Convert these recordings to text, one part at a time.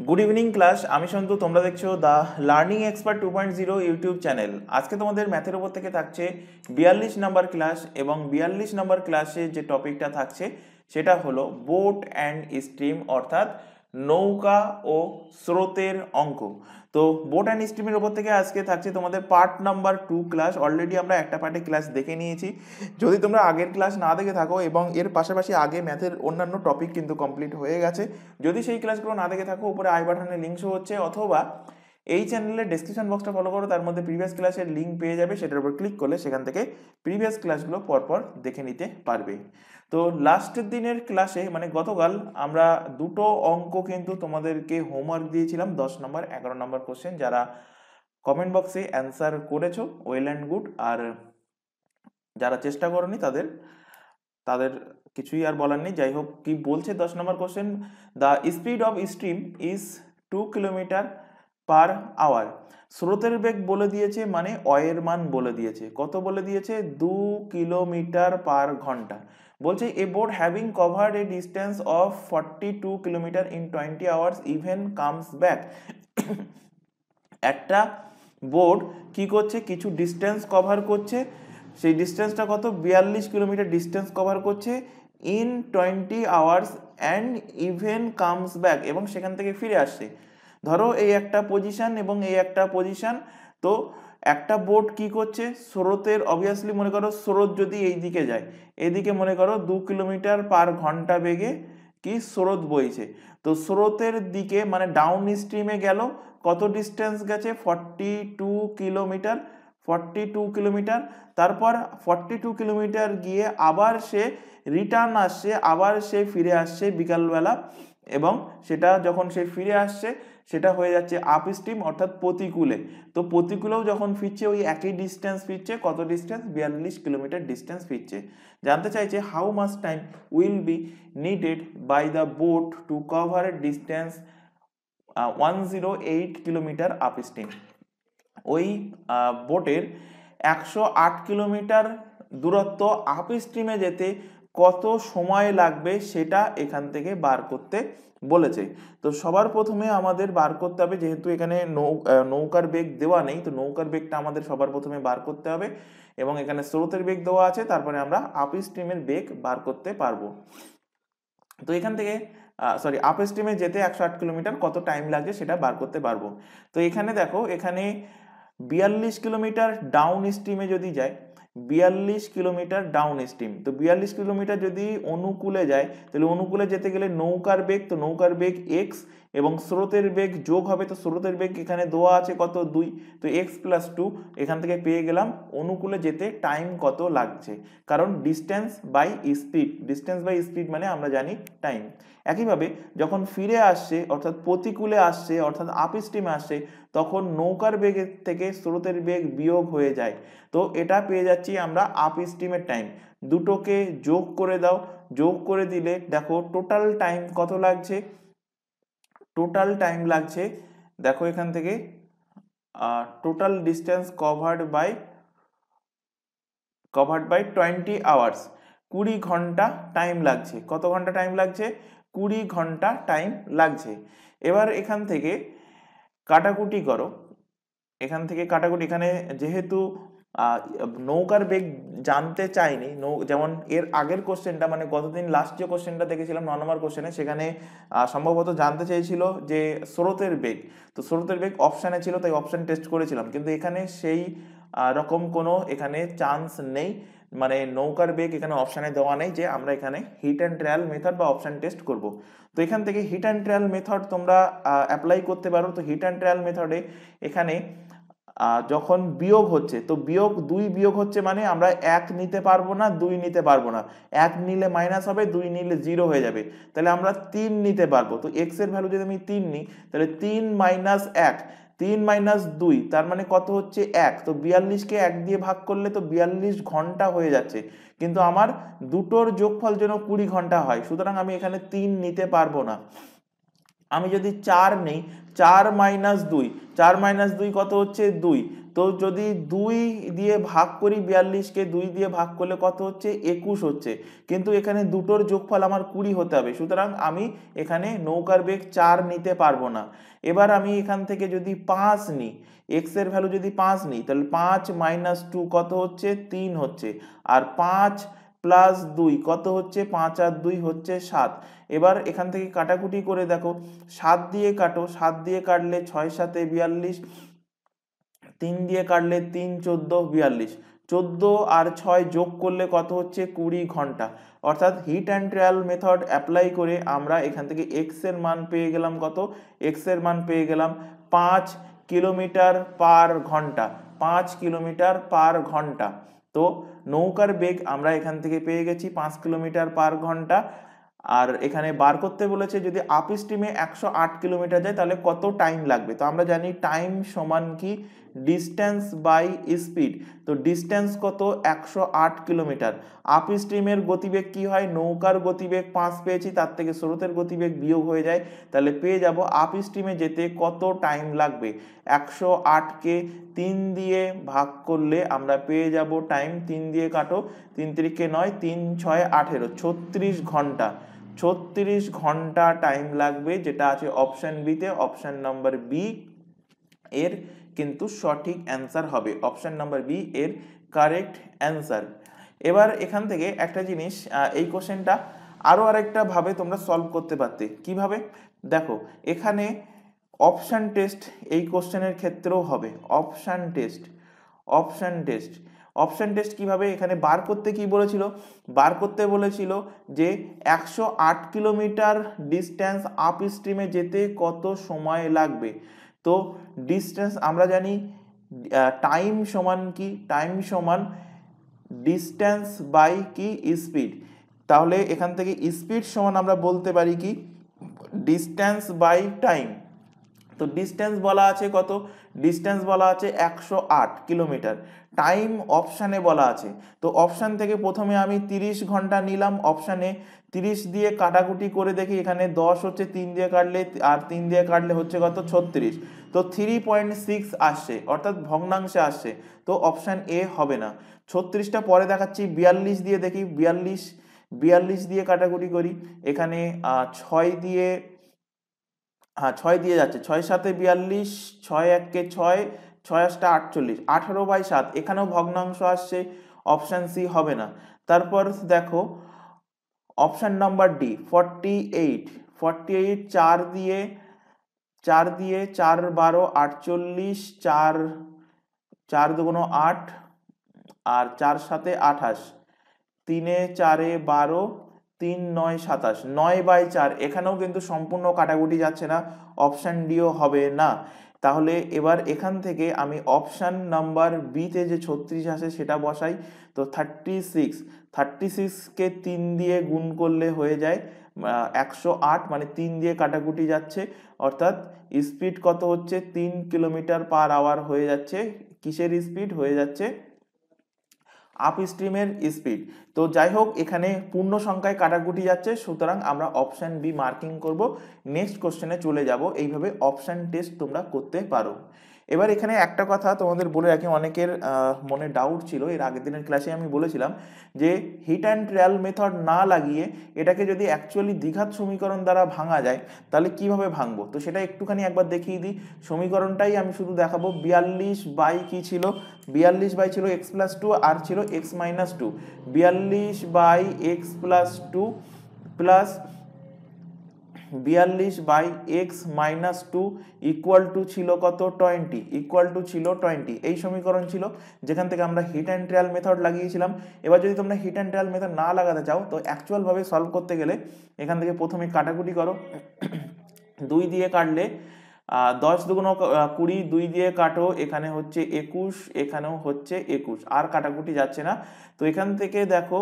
Good evening class, আমি সন্তু। তোমরা দেখছো the learning expert 2.0 YouTube channel. আজকে তোমাদের ম্যাথের উপর থেকে থাকছে 42 নাম্বার ক্লাস, এবং 42 নাম্বার ক্লাসে যে টপিকটা থাকছে সেটা হলো বোট অ্যান্ড স্ট্রিম, অর্থাৎ নৌকা ও স্রোতের অঙ্ক। তো বোট অ্যান্ড স্ট্রিমের উপর থেকে আজকে থাকছে তোমাদের পার্ট নাম্বার 2 ক্লাস। অলরেডি আমরা একটা পার্টে ক্লাস দেখে নিয়েছি। যদি তোমরা আগের ক্লাস না দেখে থাকো, এবং এর পাশাপাশি আগে ম্যাথের অন্যান্য টপিক কিন্তু কমপ্লিট হয়ে গেছে, যদি সেই ক্লাসগুলো না দেখে থাকো উপরে আই বাটনে লিঙ্ক শো হচ্ছে, অথবা এই চ্যানেলের ডেসক্রিপশন বক্সটা ফলো করো, তার মধ্যে প্রিভিয়াস ক্লাসের লিঙ্ক পেয়ে যাবে। সেটার উপর ক্লিক করলে সেখান থেকে প্রিভিয়াস ক্লাসগুলো পরপর দেখে নিতে পারবে। তো লাস্টের দিনের ক্লাসে মানে গতকাল আমরা দুটো অঙ্ক কিন্তু তোমাদেরকে হোমওয়ার্ক দিয়েছিলাম, 10 নম্বর 11 নম্বর কোশ্চেন। যারা কমেন্ট বক্সে অ্যান্সার করেছো ওয়েল অ্যান্ড গুড, আর যারা চেষ্টা করনি তাদের তাদের কিছুই আর বলার নেই। যাই হোক, কি বলছে 10 number question, the speed of stream is 2 kilometre per hour. স্রোতের বেগ বলে দিয়েছে, মানে অয়ের মান বলে দিয়েছে। কত বলে দিয়েছে? 2 কিলোমিটার পার ঘন্টা। বলছে a boat having covered a distance of 42 kilometre in 20 hours even comes back. একটা বোট কি করছে? কিছু ডিস্টেন্স কভার করছে। সেই ডিস্টেন্সটা কত? 42 কিলোমিটার ডিস্টেন্স কভার করছে in 20 hours and even comes back, এবং সেখান থেকে ফিরে আসছে। ধরো এই একটা পজিশন এবং এই একটা পজিশন। তো একটা বোট কি করছে? স্রোতের, অবভিয়াসলি মনে করো স্রোত যদি এই দিকে যায়, এদিকে মনে করো 2 কিলোমিটার পার ঘন্টা বেগে কি স্রোত বইছে। তো স্রোতের দিকে মানে ডাউন স্ট্রিমে গেল, কত ডিস্টেন্স গেছে? 42 কিলোমিটার। 42 কিলোমিটার। তারপর 42 কিলোমিটার গিয়ে আবার সে রিটার্ন আসছে, আবার সে ফিরে আসছে বিকালবেলা, এবং সেটা যখন সে ফিরে আসছে সেটা হয়ে যাচ্ছে আপ স্ট্রিম, অর্থাৎ প্রতিকূলে। তো প্রতিকূলেও যখন ফিরছে ওই একই ডিস্টেন্স ফিরছে। কত ডিস্টেন্স? 42 কিলোমিটার ডিস্টেন্স ফিরছে। জানতে চাইছে how much time will be needed by the boat to cover distance 108 kilometre up stream. ওই বোটের 108 কিলোমিটার দূরত্ব আপ স্ট্রিমে যেতে কত সময় লাগবে সেটা এখান থেকে বার করতে বলেছে। তো সবার প্রথমে আমাদের বার করতে হবে, যেহেতু এখানে নৌকার বেগ দেওয়া নেই, তো নৌকার বেগটা আমাদের সবার প্রথমে বার করতে হবে, এবং এখানে স্রোতের বেগ দেওয়া আছে, তারপরে আমরা আপ স্ট্রিমের বেগ বার করতে পারবো। তো এখান থেকে আপ স্ট্রিমে যেতে 108 কিলোমিটার কত টাইম লাগছে সেটা বার করতে পারবো। তো এখানে দেখো, এখানে 42 কিলোমিটার ডাউন স্ট্রিমে যদি যায়, 42 কিলোমিটার ডাউন স্ট্রিম, তো 42 কিলোমিটার যদি অনুকূলে যায়, তাহলে অনুকূলে যেতে গেলে নৌকার বেগ, তো নৌকার বেগ এক্স, এবং স্রোতের বেগ যোগ হবে। তো স্রোতের বেগ এখানে দেওয়া আছে কত? 2, তো এক্স প্লাস 2। এখান থেকে পেয়ে গেলাম অনুকূলে যেতে টাইম কত লাগছে, কারণ distance by speed, distance by speed মানে আমরা জানি টাইম। একইভাবে যখন ফিরে আসছে, অর্থাৎ প্রতিকূলে আসছে, অর্থাৎ আপ স্ট্রিমে আসছে, তখন নৌকার বেগের থেকে স্রোতের বেগ বিয়োগ হয়ে যায়। তো এটা পেয়ে যাচ্ছি আমরা আপ স্ট্রিমের টাইম। দুটোকে যোগ করে দাও, যোগ করে দিলে দেখো টোটাল টাইম কত লাগছে। টোটাল টাইম লাগছে, দেখো এখান থেকে total distance covered by 20 hours, 20 ঘন্টা টাইম লাগছে। কত ঘন্টা টাইম লাগছে? 20 ঘন্টা টাইম লাগছে। এবার এখান থেকে কাটাকুটি করো, এখান থেকে কাটাকুটি, এখানে যেহেতু নৌকার বেগ জানতে চাইনি, যেমন এর আগের কোশ্চেনটা মানে গতদিন লাস্ট যে কোশ্চেনটা দেখেছিলাম 9 নম্বর কোশ্চেনে, সেখানে সম্ভবত জানতে চেয়েছিল যে স্রোতের বেগ। তো স্রোতের বেগ অপশানে ছিল, তাই অপশান টেস্ট করেছিলাম, কিন্তু এখানে সেই রকম কোনো এখানে চান্স নেই, মানে নৌকার বেগ এখানে অপশানে দেওয়া নেই যে আমরা এখানে হিট অ্যান্ড ট্রায়াল মেথড বা অপশান টেস্ট করব। তো এখান থেকে হিট অ্যান্ড ট্রায়াল মেথড তোমরা অ্যাপ্লাই করতে পারো। তো হিট অ্যান্ড ট্রায়াল মেথডে এখানে যখন বিয়োগ হচ্ছে, তো বিয়োগ 2 বিয়োগ হচ্ছে মানে আমরা 1 নিতে পারবো না, 2 নিতে পারবো না। 1 নিলে মাইনাস হবে, 2 নিলে 0 হয়ে যাবে, তাহলে আমরা 3 নিতে পারবো। তো এক্স এর ভ্যালু যদি আমি 3 নিই, তাহলে 3 মাইনাস 1, 3 মাইনাস 2, তার মানে কত হচ্ছে? 1। তো 42কে 1 দিয়ে ভাগ করলে তো 42 ঘন্টা হয়ে যাচ্ছে, কিন্তু আমার দুটোর যোগফল যেন 20 ঘন্টা হয়, সুতরাং আমি এখানে 3 নিতে পারবো না। আমি যদি 4 নেই, 4 - 2, 4 - 2 কত হচ্ছে 2। তো যদি 2 দিয়ে ভাগ করি 42কে, 2 দিয়ে ভাগ করলে কত হচ্ছে 21 হচ্ছে, কিন্তু এখানে দুটোর যোগফল আমার 20 হতে হবে, সুতরাং আমি এখানে নৌকার বেগ 4 নিতে পারবো না। এবার আমি এখান থেকে যদি 5 নিই, এক্স এর ভ্যালু যদি 5 নিই, তাহলে 5 - 2 কত হচ্ছে 3 হচ্ছে, আর 5 + 2 কত হচ্ছে 5 আর 2 হচ্ছে 7। এবার এখান থেকে কাটাকুটি করে দেখো, 7 দিয়ে কাটো, 7 দিয়ে কাটলে 6 × 7 = 42, 3 দিয়ে কাটলে 3 × 14 = 42, 14 আর 6 যোগ করলে কত হচ্ছে 20 ঘন্টা। অর্থাৎ hit and trial method apply করে আমরা এখান থেকে এক্স এর মান পেয়ে গেলাম কত, এক্স এর মান পেয়ে গেলাম 5 কিলোমিটার পার ঘন্টা, 5 কিলোমিটার পার ঘন্টা। তো নৌকার বেগ আমরা এখান থেকে পেয়ে গেছি 5 কিলোমিটার পার ঘন্টা। আর এখানে বার করতে বলেছে যদি আপ স্ট্রিমে 108 কিলোমিটার যায় তাহলে কত টাইম লাগবে। তো আমরা জানি টাইম সমান কি ডিস্টেন্স বাই স্পিড। তো ডিস্টেন্স কত 108 কিলোমিটার। আপ স্ট্রিমের গতিবেগ কি হয়, নৌকার গতিবেগ 5 পেয়েছি, তার থেকে স্রোতের গতিবেগ বিয়োগ হয়ে যায়, তাহলে পেয়ে যাব আপ স্ট্রিমে যেতে কত টাইম লাগবে। 108কে 3 দিয়ে ভাগ করলে আমরা পেয়ে যাব টাইম, 3 দিয়ে কাটো, 3 × 3 = 9, 3 × 6 = 18, 36 ঘন্টা। 36 ঘন্টা টাইম লাগবে, যেটা আছে অপশন বিতে, অপশন নাম্বার বি এর কিন্তু সঠিক অ্যান্সার হবে, অপশন নাম্বার বি এর কারেক্ট অ্যান্সার। এবার এখান থেকে একটা জিনিস, এই কোশ্চেনটা আরো আরেকটা ভাবে তোমরা সলভ করতে পারতে। কিভাবে দেখো, এখানে অপশন টেস্ট এই কোশ্চেনের ক্ষেত্রেও হবে, option test, option test, option test কিভাবে, এখানে বার করতে কি বলেছিল, বার করতে বলেছিল যে 108 কিলোমিটার ডিস্টেন্স আপ স্ট্রিমে যেতে কত সময় লাগবে। তো ডিস্টেন্স আমরা জানি টাইম সমান কি, টাইম সমান ডিস্টেন্স বাই কি স্পিড। তাহলে এখান থেকে স্পিড সমান আমরা বলতে পারি কি ডিস্টেন্স বাই টাইম। তো ডিস্টেন্স বলা আছে কত, ডিস্টেন্স বলা আছে 108 কিলোমিটার, টাইম অপশানে বলা আছে। তো অপশান থেকে প্রথমে আমি 30 ঘন্টা নিলাম, অপশানে 30 দিয়ে কাটাকুটি করে দেখি, এখানে 10 হচ্ছে, 3 দিয়ে কাটলে আর 3 দিয়ে কাটলে হচ্ছে কত 36, তো 3.6 আসছে, অর্থাৎ ভগ্নাংশে আসছে, তো অপশান এ হবে না। 36টা পরে দেখাচ্ছি, 42 দিয়ে দেখি, 42 দিয়ে কাটাকুটি করি, এখানে 6 দিয়ে, হ্যাঁ 6 দিয়ে যাচ্ছে, 6 × 7 = 42, 6 × 1 = 6, 6 × 8 = 48, 18/7, এখানেও ভগ্নাংশ আসছে, অপশান সি হবে না। তারপর দেখো অপশান নাম্বার ডি 48, 48 4 দিয়ে 4 দিয়ে 4 × 12 = 48, 4 4 2 8 আর 4 7 28, 3 4 12, 3 9 27, 9/4, এখানেও কিন্তু সম্পূর্ণ কাটাকুটি যাচ্ছে না, অপশান ডিও হবে না। তাহলে এবার এখান থেকে আমি অপশান নাম্বার বিতে যে 36 আসে সেটা বসাই। তো 36কে 3 দিয়ে গুণ করলে হয়ে যায় 108, মানে 3 দিয়ে কাটাকুটি যাচ্ছে, অর্থাৎ স্পিড কত হচ্ছে 3 কিলোমিটার/আওয়ার হয়ে যাচ্ছে। কিসের স্পিড হয়ে যাচ্ছে, আপ স্ট্রিমের স্পিড। তো যাই হোক, এখানে পূর্ণ সংখ্যায় কাটাকুটি যাচ্ছে, সুতরাং আমরা অপশান বি মার্কিং করব। নেক্সট কোশ্চেনে চলে যাব। এইভাবে অপশান টেস্ট তোমরা করতে পারো। এবার এখানে একটা কথা তোমাদের বলে রাখি, অনেকের মনে ডাউট ছিল, এর আগের দিনের ক্লাসে আমি বলেছিলাম যে হিট অ্যান্ড ট্রায়াল মেথড না লাগিয়ে এটাকে যদি অ্যাকচুয়ালি দ্বিঘাত সমীকরণ দ্বারা ভাঙা যায় তাহলে কিভাবে ভাঙবো। তো সেটা একটুখানি একবার দেখিয়ে দিই, সমীকরণটাই আমি শুধু দেখাবো। 42 কি ছিল, 42 ছিল x+2 আর ছিল x-2, 42/x+2 plus 42/x-2 equal to ছিল কত 20, ইকুয়াল টু ছিল 20। এই সমীকরণ ছিল যেখান থেকে আমরা হিট অ্যান্ড ট্রায়াল মেথড লাগিয়েছিলাম। এবার যদি তোমরা হিট অ্যান্ড ট্রায়াল মেথড না লাগাতে চাও তো অ্যাকচুয়ালভাবে সলভ করতে গেলে এখান থেকে প্রথমে কাটাকুটি করো, 2 দিয়ে কাটলে 10 2 20, 2 দিয়ে কাটো, এখানে হচ্ছে 21, এখানেও হচ্ছে 21, আর কাটাকুটি যাচ্ছে না। তো এখান থেকে দেখো,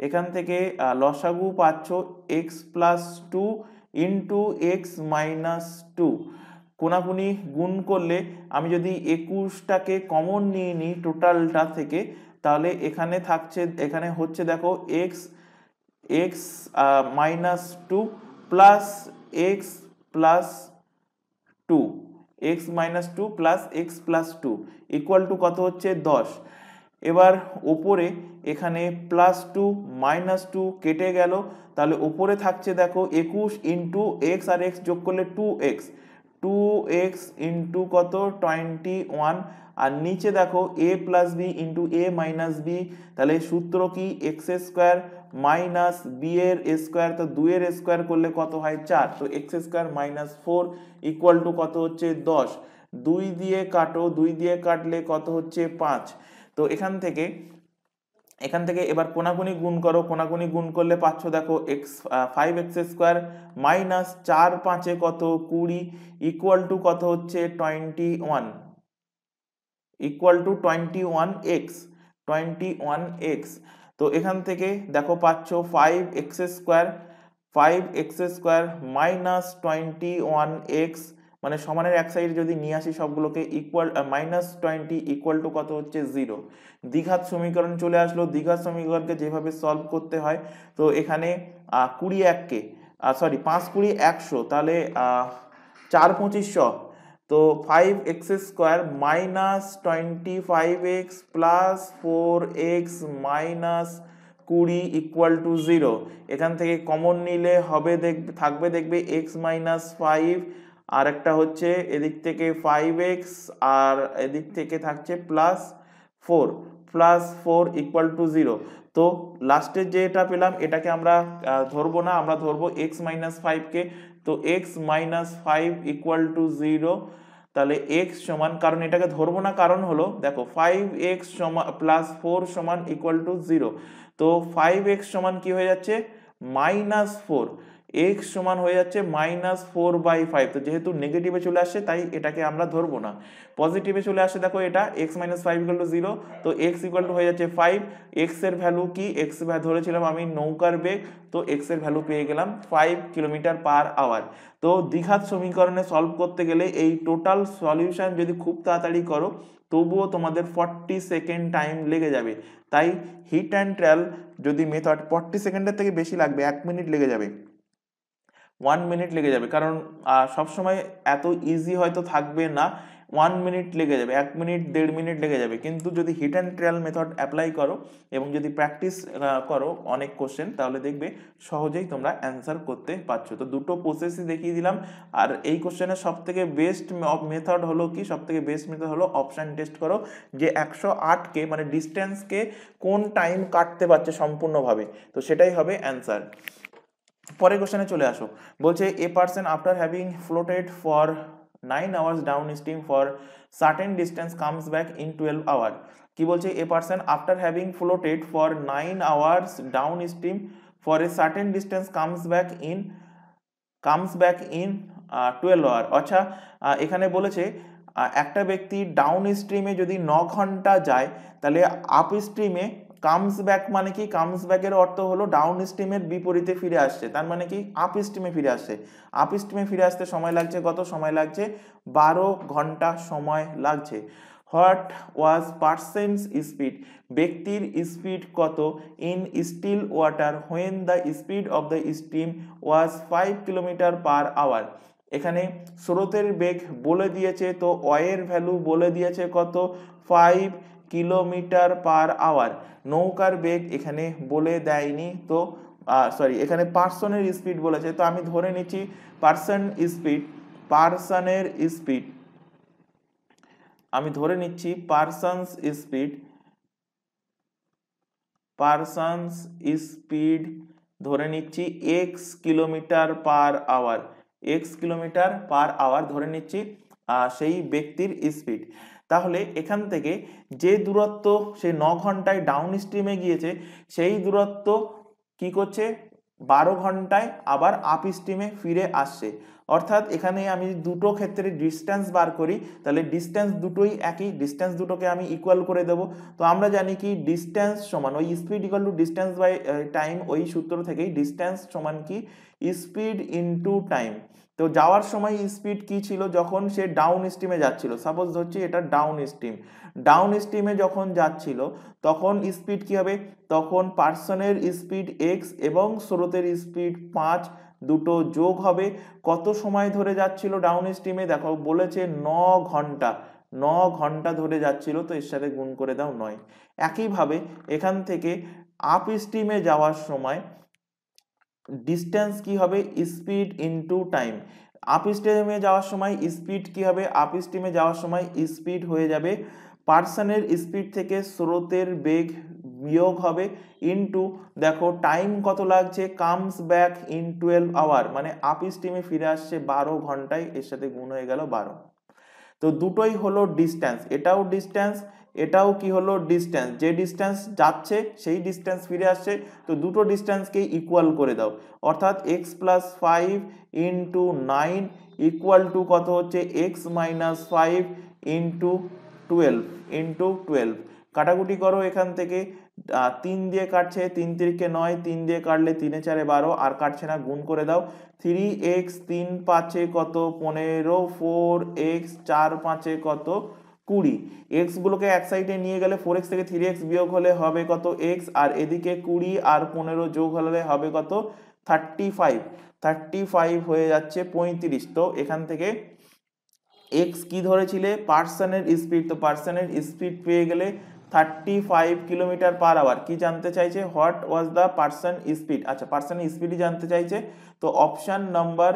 এখান থেকে লসাগু পাচ্ছ x+2 ইন্টু x-2, কোনাকুনি গুণ করলে আমি যদি 21টাকে কমন নিয়ে নিই টোটালটা থেকে, তাহলে এখানে থাকছে, এখানে হচ্ছে দেখো x-2 plus x+2, x minus two plus x plus two equal to কত হচ্ছে 10। এবার ওপরে এখানে প্লাস টু মাইনাস টু কেটে গেল, তাহলে ওপরে থাকছে দেখো 21 ইন্টু এক্স আর এক্স যোগ করলে 2x, 2x ইন্টু কত 21, আর নিচে দেখো a plus B into A minus B, তাহলে সূত্র কি এক্স স্কোয়ার মাইনাস বি এর স্কোয়ার, তো 2 এর স্কোয়ার করলে কত হয় 4, তো x square minus 4 equal to কত হচ্ছে 10। 2 দিয়ে কাটো, 2 দিয়ে কাটলে কত হচ্ছে 5। তো এখান থেকে এবার কোনাকুনি গুণ করো, কোনাকুনি গুণ করলে পাচ্ছ দেখো এক্স 5x স্কোয়ার মাইনাস 4 5 কত 20 ইকুয়াল টু কত হচ্ছে 21, ইকুয়াল টু 21x। তো এখান থেকে দেখো পাচ্ছ 5x স্কোয়ার মাইনাস 21x, মানে সমানের এক সাইড যদি নিয়ে আসি সবগুলোকে ইকুয়াল মাইনাস 20 ইকুয়াল টু কত হচ্ছে 0। দ্বিঘাত সমীকরণ চলে আসলো। দ্বিঘাত সমীকরণকে যেভাবে সলভ করতে হয়, তো এখানে 20 1 সরি 5 20 100, তাহলে 4 25 100, তো 5x square minus 25x plus 4x minus 20 equal to 0। এখান থেকে কমন নিলে হবে থাকবে দেখবে x মাইনাস 5, আর একটা হচ্ছে এদিক থেকে 5x, আর এদিক থেকে থাকছে প্লাস 4 ইকুয়াল টু 0। তো লাস্টে যেটা পেলাম এটাকে আমরা ধরবো না, আমরা ধরবো x মাইনাস 5কে, তো x মাইনাস 5 ইকুয়াল টু 0। তাহলে x সমান, কারণ এটাকে ধরবো না কারণ হলো দেখো 5x সমান প্লাস 4 সমান ইকুয়াল টু 0, তো 5x সমান কি হয়ে যাচ্ছে মাইনাস 4, x সমান হয়ে যাচ্ছে মাইনাস 4/5। তো যেহেতু নেগেটিভে চলে আসছে তাই এটাকে আমরা ধরবো না। পজিটিভে চলে আসে দেখো এটা x মাইনাস 5 ইকুয়াল টু 0, তো x ইকুয়াল টু হয়ে যাচ্ছে 5। x এর ভ্যালু কি, x ধরেছিলাম আমি নৌকার বেগ, তো x এর ভ্যালু পেয়ে গেলাম 5 কিলোমিটার পার আওয়ার। তো দ্বিঘাত সমীকরণে সলভ করতে গেলে এই টোটাল সলিউশন যদি খুব তাড়াতাড়ি করো তবুও তোমাদের 40 সেকেন্ড টাইম লেগে যাবে। তাই হিট অ্যান্ড ট্রায়াল যদি মেথড 40 সেকেন্ডের থেকে বেশি লাগবে, 1 মিনিট লেগে যাবে, 1 মিনিট লেগে যাবে, কারণ সবসময় এত ইজি হয়তো থাকবে না, 1 মিনিট লেগে যাবে, 1 মিনিট 1.5 মিনিট লেগে যাবে। কিন্তু যদি hit and trial method apply করো এবং যদি প্র্যাকটিস করো অনেক কোশ্চেন, তাহলে দেখবে সহজেই তোমরা অ্যান্সার করতে পারছো। তো দুটো প্রসেসই দেখিয়ে দিলাম। আর এই কোশ্চেনের সব থেকে বেস্ট মেথড হলো কি, সব থেকে বেস্ট মেথড হলো অপশান টেস্ট করো, যে 108কে মানে ডিস্টেন্সকে কোন টাইম কাটতে পারছে সম্পূর্ণভাবে, তো সেটাই হবে অ্যান্সার। পরের কোশ্চেনে চলে আসো। বলছে a person after having floated for 9 hours downstream for certain distance comes back in 12 hour. কি বলছে, a person after having floated for 9 hours downstream for a certain distance comes back in 12 hour. আচ্ছা, এখানে বলেছে একটা ব্যক্তি down স্ট্রিমে যদি 9 ঘন্টা যায়, তাহলে আপ স্ট্রিমে কামস ব্যাক মানে কি, কামস ব্যাকের অর্থ হলো ডাউন স্ট্রিমের বিপরীতে ফিরে আসছে, তার মানে কি আপ স্ট্রিমে ফিরে আসছে। আপ স্ট্রিমে ফিরে আসতে সময় লাগছে কত, সময় লাগছে 12 ঘন্টা সময় লাগছে। হোয়াট ওয়াজ পারসনস স্পিড, ব্যক্তির স্পিড কত in still water when the speed of the stream was 5 kilometre per hour. এখানে স্রোতের বেগ বলে দিয়েছে, তো ওয়ের ভ্যালু বলে দিয়েছে কত 5 কিলোমিটার পার আওয়ার। নৌকার বেগ এখানে বলে দেয়নি, তো সরি এখানে পার্সনের স্পিড বলেছে, তো আমি ধরে নিচ্ছি পার্সনের স্পিড আমি ধরে নিচ্ছি পার্সনস স্পিড ধরে নিচ্ছি x কিলোমিটার পার আওয়ার ধরে নিচ্ছি সেই ব্যক্তির স্পিড। তাহলে এখান থেকে যে দূরত্ব সে 9 ঘন্টায় ডাউন স্ট্রিমে গিয়েছে, সেই দূরত্ব কি করছে 12 ঘন্টায় আবার আপ স্ট্রিমে ফিরে আসছে। অর্থাৎ এখানে আমি দুটো ক্ষেত্রে ডিস্টেন্স বার করি, তাহলে ডিস্টেন্স দুটোই একই, ডিস্টেন্স দুটোকে আমি ইকুয়াল করে দেব। তো আমরা জানি কি ডিস্টেন্স সমান ওই speed equal to distance by time, ওই সূত্র থেকেই ডিস্টেন্স সমান কি স্পিড ইনটু টাইম। তো যাওয়ার সময় স্পিড কি ছিল, যখন সে ডাউন স্ট্রিমে যাচ্ছিল, সাপোজ ধরছি এটা ডাউন স্ট্রিমে যখন যাচ্ছিল তখন স্পিড কি হবে, তখন পার্সনের স্পিড x এবং স্রোতের স্পিড 5, দুটো যোগ হবে। কত সময় ধরে যাচ্ছিল ডাউন স্ট্রিমে, দেখো বলেছে 9 ঘন্টা, 9 ঘন্টা ধরে যাচ্ছিল, তো এর সাথে গুণ করে দাও 9। একইভাবে এখান থেকে আপ স্ট্রিমে যাওয়ার সময় ডিস্টেন্স কি হবে, স্পিড ইনটু টাইম। আপ স্ট্রিমে যাওয়ার সময় স্পিড কি হবে, আপ স্ট্রিমে যাওয়ার সময় স্পিড হয়ে যাবে পার্সনের স্পিড থেকে স্রোতের বেগ বিয়োগ হবে ইনটু, দেখো টাইম কত লাগছে, কামস ব্যাক ইন 12 আওয়ার, মানে আপ স্ট্রিমে ফিরে আসছে 12 ঘন্টায়, এর সাথে গুণ হয়ে গেল 12। তো দুটোই হলো ডিস্টেন্স, এটাও ডিস্টেন্স, এটাও কি হলো ডিস্টেন্স, যে ডিস্টেন্স যাচ্ছে সেই ডিস্টেন্স ফিরে আসছে, তো দুটো ডিস্টেন্সকে ইকুয়াল করে দাও, অর্থাৎ x plus 5 into 9 equal to কত হচ্ছে, এক্স মাইনাস 5 ইন্টু 12 কাটাকুটি করো এখান থেকে, 3 দিয়ে কাটছে, 3 তিরিকে 9, 3 দিয়ে কাটলে 3 এ 4 12, আর কাটছে না, গুণ করে দাও। 3x 3 5 কত 15, 4x 4 5 কত 20। এক্স গুলোকে এক সাইডে নিয়ে গেলে 4x থেকে 3x বিয়োগ হলে হবে কত x, আর এদিকে 20 আর 15 যোগ হলে হবে কত 35, 35 হয়ে যাচ্ছে 35। তো এখান থেকে এক্স কি ধরেছিলে, পার্সনের স্পিড, তো পার্সনের স্পিড পেয়ে গেলে 35 কিলোমিটার পার আওয়ার। কি জানতে চাইছে, what was the person speed, আচ্ছা পার্সনের স্পিডই জানতে চাইছে। তো option number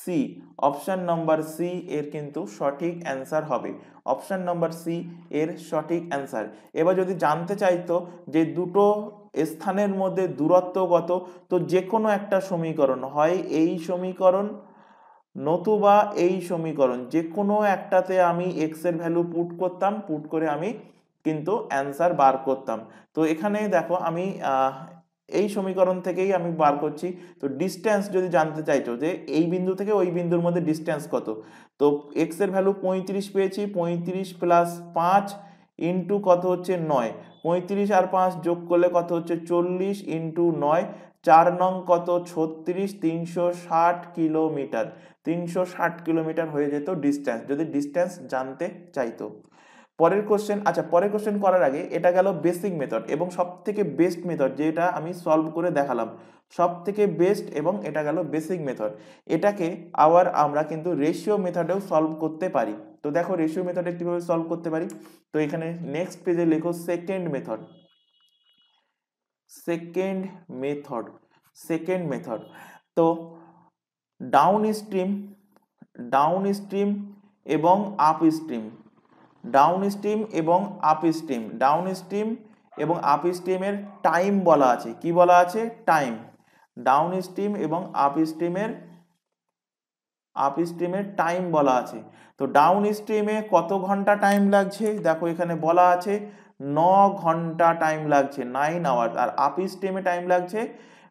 C, option number C এর কিন্তু সঠিক অ্যান্সার হবে, অপশন নাম্বার সি এর সঠিক অ্যান্সার। এবার যদি জানতে চাইতো যে দুটো স্থানের মধ্যে দূরত্ব কত, তো যে কোনো একটা সমীকরণ, হয় এই সমীকরণ নতুবা এই সমীকরণ, যে কোনো একটাতে আমি এক্স এর ভ্যালু পুট করতাম, পুট করে আমি কিন্তু অ্যান্সার বার করতাম। তো এখানে দেখো আমি এই সমীকরণ থেকেই আমি বার করছি। তো ডিস্টেন্স যদি জানতে চাইছো যে এই বিন্দু থেকে ওই বিন্দুর মধ্যে ডিস্টেন্স কত, তো এক্স এর ভ্যালু 35 পেয়েছি, 35 প্লাস 5 ইন্টু কত হচ্ছে 9, 35 আর 5 যোগ করলে কত হচ্ছে 40 ইন্টু 9, 4 নং কত 36, 360 কিলোমিটার, 360 কিলোমিটার হয়ে যেত ডিস্টেন্স, যদি ডিস্টেন্স জানতে চাইতো। পরের কোশ্চেন, আচ্ছা পরের কোশ্চেন করার আগে, এটা গেল বেসিক মেথড এবং সব থেকে বেস্ট মেথড যেটা আমি সলভ করে দেখালাম, সব থেকে বেস্ট, এবং এটা গেল বেসিক মেথড। এটাকে আবার আমরা কিন্তু রেশিও মেথডেও সলভ করতে পারি। তো দেখো রেশিও মেথডে কিভাবে সলভ করতে পারি, তো এখানে নেক্সট পেজে লেখো second method, second method, second method. তো ডাউন স্ট্রিম, ডাউন স্ট্রিম এবং আপ স্ট্রিম, ডাউন স্ট্রিম এবং আপ স্ট্রিম, ডাউন স্ট্রিম এবং আপ স্ট্রিমের টাইম বলা আছে, কি বলা আছে, টাইম। ডাউন স্ট্রিম এবং আপ স্ট্রিমের, আপ স্ট্রিমের টাইম বলা আছে। তো ডাউন স্ট্রিমে কত ঘন্টা টাইম লাগছে, দেখো এখানে বলা আছে 9 ঘন্টা টাইম লাগছে, 9 আওয়ার, আর আপ স্ট্রিমে টাইম লাগছে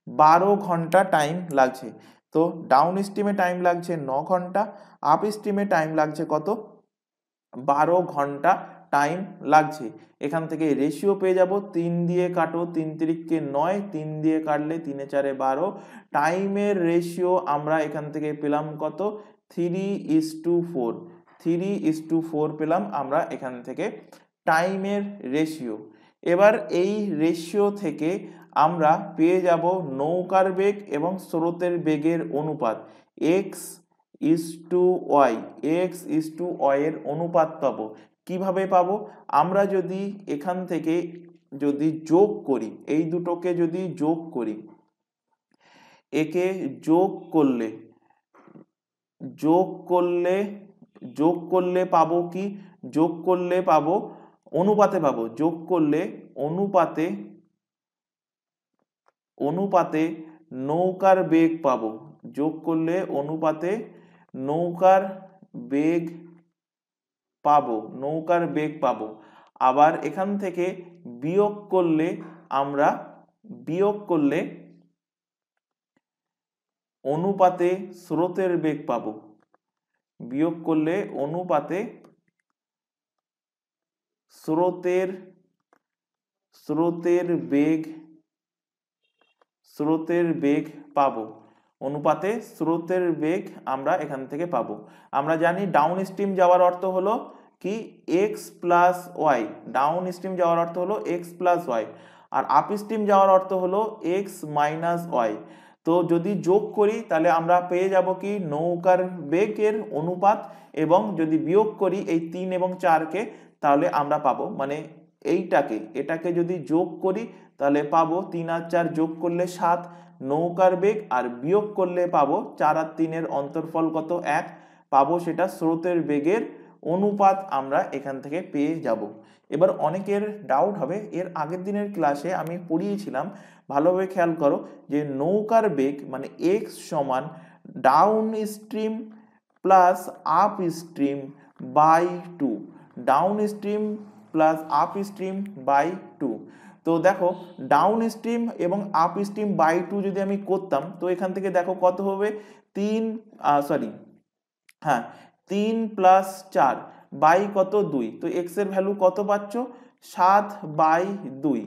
12 ঘন্টা টাইম লাগছে। তো ডাউন স্ট্রিমে টাইম লাগছে 9 ঘন্টা, আপ স্ট্রিমে টাইম লাগছে কত, 12 ঘন্টা টাইম লাগছে। এখান থেকে রেশিও পেয়ে যাব, 3 দিয়ে কাটো, 3 তিরিকে 9, 3 দিয়ে কাটলে 3 এ 4 12, টাইমের রেশিও আমরা এখান থেকে পেলাম কত, 3:4, 3:4 পেলাম আমরা এখান থেকে টাইমের রেশিও। এবার এই রেশিও থেকে আমরা পেয়ে যাব নৌকার বেগ এবং স্রোতের বেগের অনুপাত, x is to Y, x is to Y এর অনুপাত পাবো। কিভাবে পাবো, আমরা যদি এখান থেকে যদি যোগ করি, এই দুটোকে যদি যোগ করি, একে যোগ করলে, যোগ করলে, যোগ করলে পাবো কি, যোগ করলে পাবো অনুপাতে পাবো, যোগ করলে অনুপাতে, অনুপাতে নৌকার বেগ পাবো, যোগ করলে অনুপাতে নৌকার বেগ পাবো, নৌকার বেগ পাবো। আবার এখান থেকে বিয়োগ করলে আমরা, বিয়োগ করলে অনুপাতে স্রোতের বেগ পাবো, বিয়োগ করলে অনুপাতে স্রোতের, স্রোতের বেগ, স্রোতের বেগ পাবো, অনুপাতে স্রোতের বেগ আমরা এখান থেকে পাবো। আমরা জানি ডাউন স্ট্রিম যাওয়ার অর্থ হলো কি, x plus y, downstream যাওয়ার অর্থ হলো এক্স প্লাস ওয়াই, আর আপ স্ট্রিম যাওয়ার অর্থ হলো এক্স মাইনাস ওয়াই। তো যদি যোগ করি তাহলে আমরা পেয়ে যাব কি নৌকার বেগের অনুপাত, এবং যদি বিয়োগ করি এই 3 এবং 4কে তাহলে আমরা পাবো মানে এটাকে যদি যোগ করি তাহলে পাবো 3 আর 4 যোগ করলে 7 নৌকার বেগ, আর বিয়োগ করলে পাবো 4 আর 3 এর অন্তরফল কত 1 পাবো, সেটা স্রোতের বেগের অনুপাত আমরা এখান থেকে পেয়ে যাব। এবার অনেকের ডাউট হবে, এর আগের দিনের ক্লাসে আমি পড়িয়েছিলাম, ভালোভাবে খেয়াল করো, যে নৌকার বেগ মানে এক্স সমান downstream plus upstream by 2, downstream plus upstream by 2। তো দেখো ডাউন স্ট্রিম এবং আপ স্ট্রিম বাই 2 যদি আমি করতাম তো এখান থেকে দেখো কত হবে 3 প্লাস 4 বাই কত 2, তো এক্স এর ভ্যালু কত পাচ্ছ 7/2।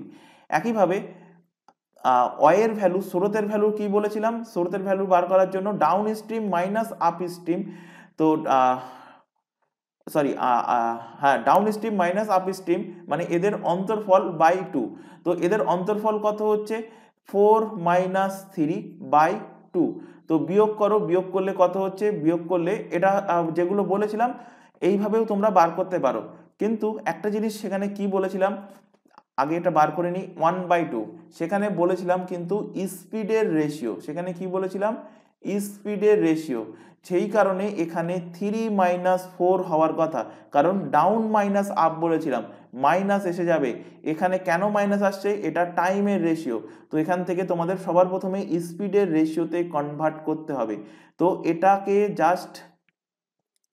একইভাবে এর ভ্যালু, স্রোতের ভ্যালু কি বলেছিলাম, স্রোতের ভ্যালু বার করার জন্য down stream minus up stream, তো down stream minus up stream মানে এদের অন্তরফল বাই 2, তো এদের অন্তরফল কত হচ্ছে 4-3/2। তো বিয়োগ করো, বিয়োগ করলে কত হচ্ছে, বিয়োগ করলে এটা যেগুলো বলেছিলাম এইভাবেও তোমরা বার করতে পারো, কিন্তু একটা জিনিস সেখানে কি বলেছিলাম, আগে এটা বার করে নিই 1/2, সেখানে বলেছিলাম কিন্তু স্পিডের রেশিও, সেখানে কি বলেছিলাম স্পিডের রেশিও, সেই কারণে এখানে 3-4 হওয়ার কথা, কারণ ডাউন মাইনাস আপ বলেছিলাম, মাইনাস এসে যাবে এখানে, কেন মাইনাস আসছে, এটা টাইমের রেশিও, তো এখান থেকে তোমাদের সবার প্রথমে স্পিডের রেশিওতে কনভার্ট করতে হবে। তো এটাকে জাস্ট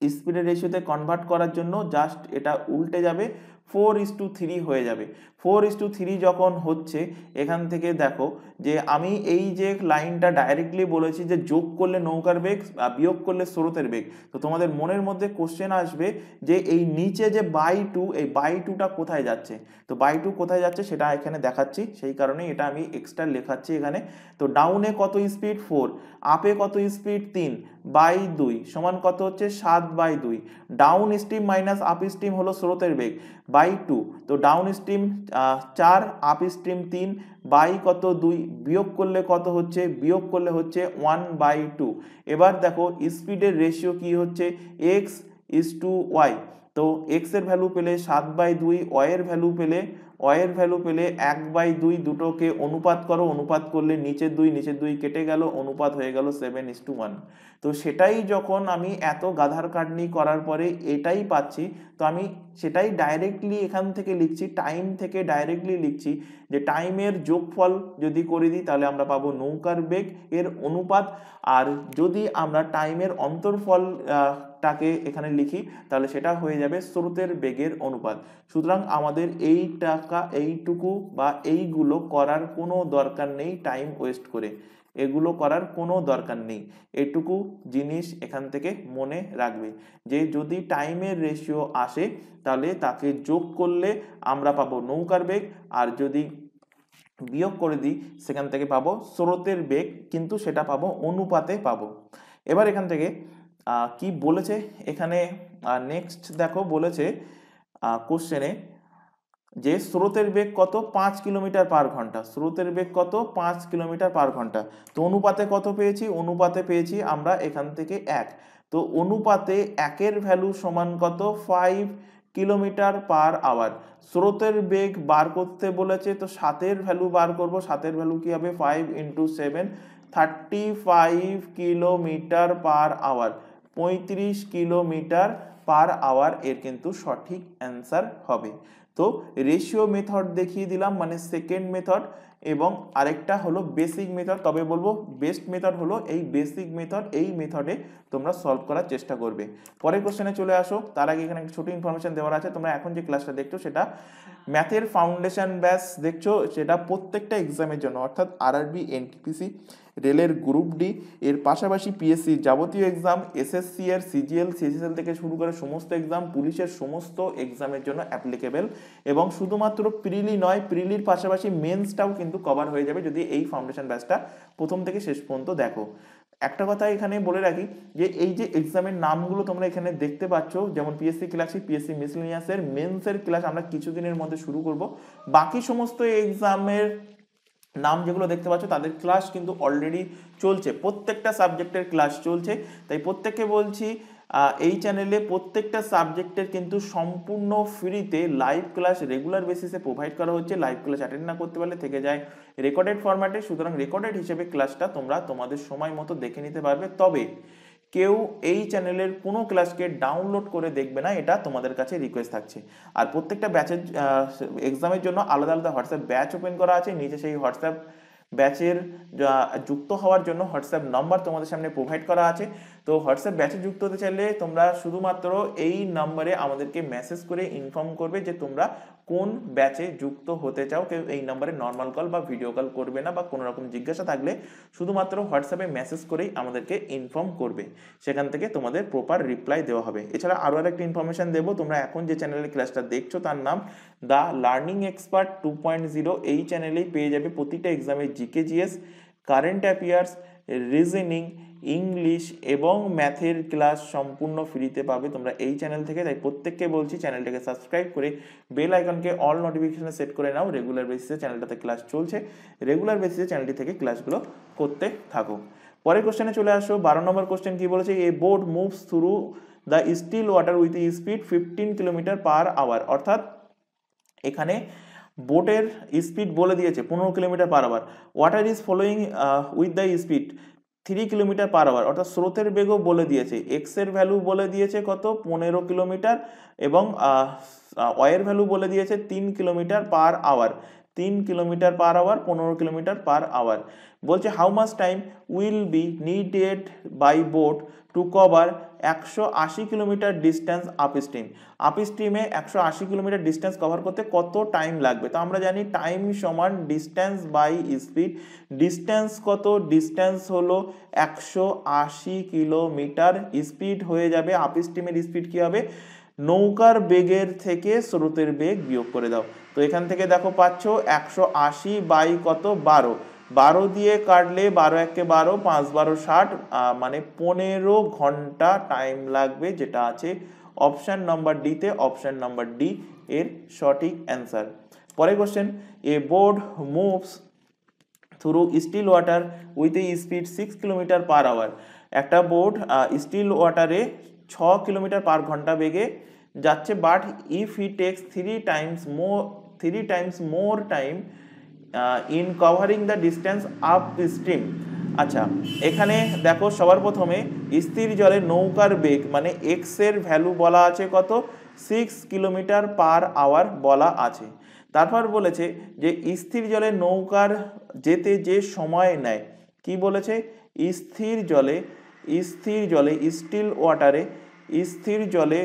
স্পিডের রেশিওতে কনভার্ট করার জন্য জাস্ট এটা উল্টে যাবে, 4:3 হয়ে যাবে। 4:3 যখন হচ্ছে এখান থেকে দেখো যে আমি এই যে লাইনটা ডাইরেক্টলি বলেছি যে যোগ করলে নৌকার বেগ বিয়োগ করলে স্রোতের বেগ, তো তোমাদের মনের মধ্যে কোশ্চেন আসবে যে এই নিচে যে বাই 2, এই বাই 2টা কোথায় যাচ্ছে, তো বাই 2 কোথায় যাচ্ছে সেটা এখানে দেখাচ্ছি, সেই কারণে এটা আমি এক্সট্রা লেখাচ্ছি এখানে। তো ডাউনে কত স্পিড 4, আপে কত স্পিড 3/2 সমান কত হচ্ছে 7/2, down stream minus up stream হলো স্রোতের বেগ বাই 2, তো down stream 4 upstream 3 by কত 2, বিয়োগ করলে কত হচ্ছে, বিয়োগ করলে হচ্ছে 1/2। এবার দেখো স্পিডের রেশিও কি হচ্ছে x:y, তো x এর ভ্যালু পেলে 7/2, y এর ভ্যালু পেলে 1/2, দুটোকে অনুপাত করো, অনুপাত করলে নিচের 2 কেটে গেল, অনুপাত হয়ে গেল 7:1। তো সেটাই যখন আমি এত গাধার কাটনি করার পরে এটাই পাচ্ছি, তো আমি সেটাই ডাইরেক্টলি এখান থেকে লিখছি, টাইম থেকে ডাইরেক্টলি লিখছি যে টাইমের যোগফল যদি করে দিই তাহলে আমরা পাবো নৌকার বেগ এর অনুপাত, আর যদি আমরা টাইমের অন্তরফল টাকে এখানে লিখি তাহলে সেটা হয়ে যাবে স্রোতের বেগের অনুপাত। সুতরাং আমাদের এইটুকু বা এইগুলো করার কোনো দরকার নেই টাইম ওয়েস্ট করে, এগুলো করার কোনো দরকার নেই, এটুকু জিনিস এখান থেকে মনে রাখবে যে যদি টাইমের রেশিও আসে তাহলে তাকে যোগ করলে আমরা পাবো নৌকার বেগ, আর যদি বিয়োগ করে দিই সেখান থেকে পাবো স্রোতের বেগ, কিন্তু সেটা পাবো অনুপাতে পাবো। এবার এখান থেকে কি বলেছে এখানে নেক্সট দেখো, বলেছে কোশ্চেনে যে স্রোতের বেগ কত 5 কিলোমিটার পার ঘন্টা, স্রোতের বেগ কত 5 কিলোমিটার পার ঘন্টা, তো অনুপাতে কত পেয়েছি, অনুপাতে পেয়েছি আমরা এখান থেকে 1, তো অনুপাতে 1-এর ভ্যালু সমান কত 5 কিলোমিটার পার আওয়ার, স্রোতের বেগ বার করতে বলেছে, তো 7-এর ভ্যালু বার করব, 7-এর ভ্যালু কি হবে 5 × 7, 35 kilometre per hour, 35 kilometre per hour এর কিন্তু সঠিক অ্যান্সার হবে। তো রেশিও মেথড দেখিয়ে দিলাম মানে সেকেন্ড মেথড, এবং আরেকটা হলো বেসিক মেথড, তবে বলবো বেস্ট মেথড হলো এই বেসিক মেথড, এই মেথডে তোমরা সলভ করার চেষ্টা করবে। পরের কোশ্চেনে চলে আসো, তার আগে এখানে একটা ছোট ইনফরমেশন দেওয়ার আছে, তোমরা এখন যে ক্লাসটা দেখছো সেটা ম্যাথের ফাউন্ডেশন ব্যাচ দেখছো, সেটা প্রত্যেকটা এক্সামের জন্য, অর্থাৎ আরআরবি, এনটিপিসি, রেলের গ্রুপ ডি, এর পাশাপাশি পিএসসি যাবতীয় এক্সাম, এসএসসি এর সিজিএল, সিজিএল থেকে শুরু করে সমস্ত এক্সাম, পুলিশের সমস্ত এক্সামের জন্য অ্যাপ্লিকেবল, এবং শুধুমাত্র প্রিলি নয়, প্রিলির পাশাপাশি মেন্সটাও কিন্তু কভার হয়ে যাবে যদি এই ফাউন্ডেশন ব্যাচটা প্রথম থেকে শেষ পর্যন্ত দেখো। একটা কথা এখানে বলে রাখি যে এই যে এক্সামের নামগুলো তোমরা এখানে দেখতে পাচ্ছ, যেমন পিএসসি ক্লাসিক, পিএসসি মিসলেনিয়াসের মেন্সের ক্লাস আমরা কিছুদিনের মধ্যে শুরু করব, বাকি সমস্ত এক্সামের নাম যেগুলো দেখতে পাচ্ছ তাদের ক্লাস কিন্তু অলরেডি চলছে, প্রত্যেকটা সাবজেক্টের ক্লাস চলছে। তাই প্রত্যেককে বলছি এই চ্যানেলে প্রত্যেকটা সাবজেক্টের কিন্তু সম্পূর্ণ ফ্রিতে লাইভ ক্লাস রেগুলার বেসিসে প্রোভাইড করা হচ্ছে। লাইভ ক্লাস অ্যাটেন্ড না করতে পারলে থেকে যায় রেকর্ডেড ফরম্যাটে, সুতরাং রেকর্ডেড হিসেবে ক্লাসটা তোমরা তোমাদের সময় মতো দেখে নিতে পারবে। তবে কেউ এই চ্যানেলের কোনো ক্লাসকে ডাউনলোড করে দেখবে না, এটা তোমাদের কাছে রিকোয়েস্ট থাকছে। আর প্রত্যেকটা ব্যাচের এক্সামের জন্য আলাদা আলাদা হোয়াটসঅ্যাপ ব্যাচ ওপেন করা আছে, নিচে সেই হোয়াটসঅ্যাপ ব্যাচের যুক্ত হওয়ার জন্য হোয়াটসঅ্যাপ নাম্বার তোমাদের সামনে প্রোভাইড করা আছে। তো হোয়াটসঅ্যাপ ব্যাচে যুক্ত হতে চাইলে তোমরা শুধুমাত্র এই নাম্বারে আমাদেরকে মেসেজ করে ইনফর্ম করবে যে তোমরা কোন ব্যাচে যুক্ত হতে চাও। কেউ এই নাম্বারে নর্মাল কল বা ভিডিও কল করবে না, বা কোনো রকম জিজ্ঞাসা থাকলে শুধুমাত্র হোয়াটসঅ্যাপে মেসেজ করেই আমাদেরকে ইনফর্ম করবে, সেখান থেকে তোমাদের প্রপার রিপ্লাই দেওয়া হবে। এছাড়া আরও একটা ইনফরমেশন দেবো, তোমরা এখন যে চ্যানেলের ক্লাসটা দেখছো তার নাম দ্য লার্নিং এক্সপার্ট 2.0। এই চ্যানেলেই পেয়ে যাবে প্রতিটা এক্সামের GK GS, current affairs, reasoning, English এবং ম্যাথের ক্লাস সম্পূর্ণ ফ্রিতে পাবে তোমরা এই চ্যানেল থেকে। তাই প্রত্যেককে বলছি চ্যানেলটাকে সাবস্ক্রাইব করে বেল আইকনকে অল নোটিফিকেশনে সেট করে নাও। রেগুলার বেসিসে চ্যানেলটাতে ক্লাস চলছে, রেগুলার বেসিসে চ্যানেলটি থেকে ক্লাসগুলো করতে থাকো। পরের কোশ্চেনে চলে আসো। 12 নম্বর কোশ্চেন কি বলেছে, a boat moves through the still water with speed 15 kilometre hour. অর্থাৎ এখানে বোটের স্পিড বলে দিয়েছে 15 kilometre hour. Water is following with the speed 3 kilometre hour, অর্থাৎ স্রোতের বেগও বলে দিয়েছে। এক্স এর ভ্যালু বলে দিয়েছে কত, 15 কিলোমিটার, এবং ওয়াইয়ের ভ্যালু বলে দিয়েছে 3 কিলোমিটার/আওয়ার। 3 কিলোমিটার/আওয়ার, 15 কিলোমিটার/আওয়ার। বলছে how much time will be needed by boat to cover 180 kilometre distance up stream. Up স্ট্রিমে 180 কিলোমিটার ডিস্টেন্স কভার করতে কত টাইম লাগবে। তো আমরা জানি টাইম সমান ডিস্টেন্স বাই স্পিড। ডিস্টেন্স কত, ডিস্টেন্স হলো 180 কিলোমিটার, স্পিড হয়ে যাবে, আপ স্ট্রিমের স্পিড কি হবে, নৌকার বেগের থেকে স্রোতের বেগ বিয়োগ করে দাও। তো এখান থেকে দেখো পাচ্ছ 180 বাই কত, 12, 12 দিয়ে কাটলে 12 একে 12, 5 12 60, মানে 15 ঘন্টা টাইম লাগবে, যেটা আছে অপশন নাম্বার ডি তে। অপশন নাম্বার ডি এর সঠিক অ্যান্সার। পরের question, a board moves through still water with a speed 6 kilometre per hour. একটা বোট স্টিল ওয়াটারে 6 কিলোমিটার/ঘন্টা বেগে যাচ্ছে, but if he takes 3 times more time in covering the distance up stream. আচ্ছা, এখানে দেখো সবার প্রথমে স্থির জলে নৌকার বেগ মানে এক্স এর ভ্যালু বলা আছে কত, 6 কিলোমিটার/আওয়ার বলা আছে। তারপর বলেছে যে স্থির জলে নৌকার যেতে যে সময় নেয়, কি বলেছে, স্থির জলে স্টিল ওয়াটারে, স্থির জলে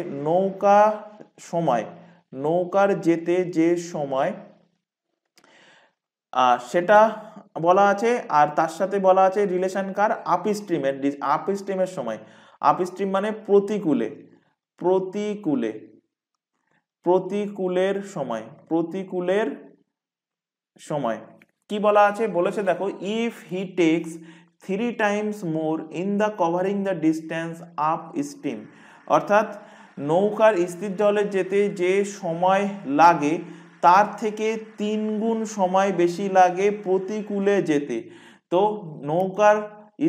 নৌকার যেতে যে সময় সেটা বলা আছে। আর তার সাথে বলা আছে রিলেশন কার, আপ স্ট্রিমের সময়। আপ স্ট্রিম মানে প্রতিকূলের সময় কি বলা আছে, বলেছে দেখো if he takes 3 times more in the covering the distance up stream. অর্থাৎ নৌকার স্থির জলে যেতে যে সময় লাগে তার থেকে 3 গুণ সময় বেশি লাগে প্রতিকূলে যেতে। তো নৌকার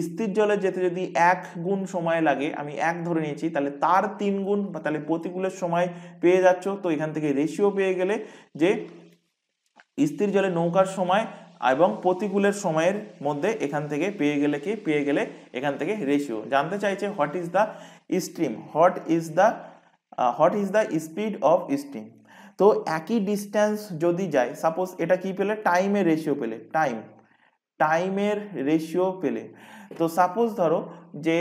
স্থির জলে যেতে যদি 1 গুণ সময় লাগে, আমি 1 ধরে নিয়েছি, তাহলে তার 3 গুণ, তাহলে প্রতিকূলের সময় পেয়ে যাচ্ছ। তো এখান থেকে রেশিও পেয়ে গেলে যে স্থির জলে নৌকার সময় এবং প্রতিকূলের সময়ের মধ্যে এখান থেকে পেয়ে গেলে এখান থেকে রেশিও। জানতে চাইছে what is the stream, what is the speed of stream. তো একই ডিস্টেন্স যদি যায়, সাপোজ এটা কি পেলে, টাইমের রেশিও পেলে। তো সাপোজ ধরো যে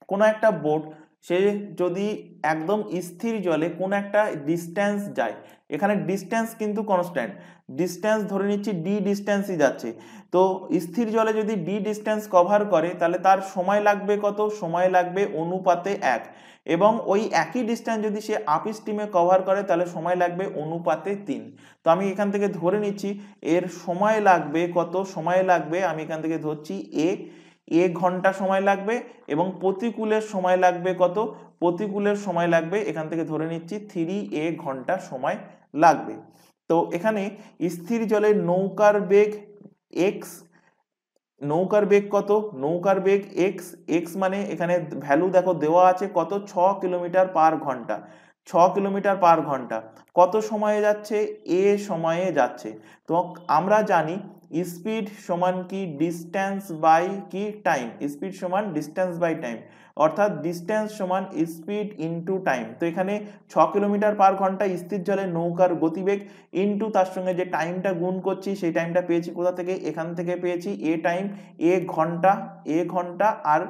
কোনো একটা বোট সে যদি একদম স্থির জলে কোনো একটা ডিস্টেন্স যায়, এখানে ডিস্টেন্স কিন্তু কনস্ট্যান্ট, ডিস্টেন্স ধরে নিচ্ছি ডি ডিস্টেন্সই যাচ্ছে। তো স্থির জলে যদি ডি ডিস্টেন্স কভার করে তাহলে তার সময় লাগবে কত, সময় লাগবে অনুপাতে 1, এবং ওই একই ডিস্টেন্স যদি সে আপ স্ট্রিমে কভার করে তাহলে সময় লাগবে অনুপাতে 3। তো আমি এখান থেকে ধরে নিচ্ছি এর সময় লাগবে কত, সময় লাগবে, আমি এখান থেকে ধরছি এ ঘন্টা সময় লাগবে, এবং প্রতিকূলের সময় লাগবে কত, প্রতিকূলের সময় লাগবে এখান থেকে ধরে নিচ্ছি 3a ঘন্টা সময় লাগবে। তো এখানে স্থির জলে নৌকার বেগ এক্স, নৌকার বেগ কত, নৌকার বেগ এক্স, এক্স মানে এখানে ভ্যালু দেখো দেওয়া আছে কত, 6 কিলোমিটার পার ঘন্টা, 6 কিলোমিটার পার ঘন্টা। কত সময়ে যাচ্ছে, এ সময়ে যাচ্ছে। তো আমরা জানি স্পিড সমান কি ডিস্টেন্স বাই কি টাইম, স্পিড সমান ডিস্টেন্স বাই টাইম, অর্থাৎ ডিস্টেন্স সমান স্পিড ইনটু টাইম। তো এখানে 6 কিলোমিটার পার ঘন্টা স্থির জলে নৌকার গতিবেগ ইনটু তার সঙ্গে যে টাইমটা গুণ করছি সেই টাইমটা পেয়েছি কোথা থেকে, এখান থেকে পেয়েছি এ টাইম, এ ঘন্টা, এ ঘন্টা, আর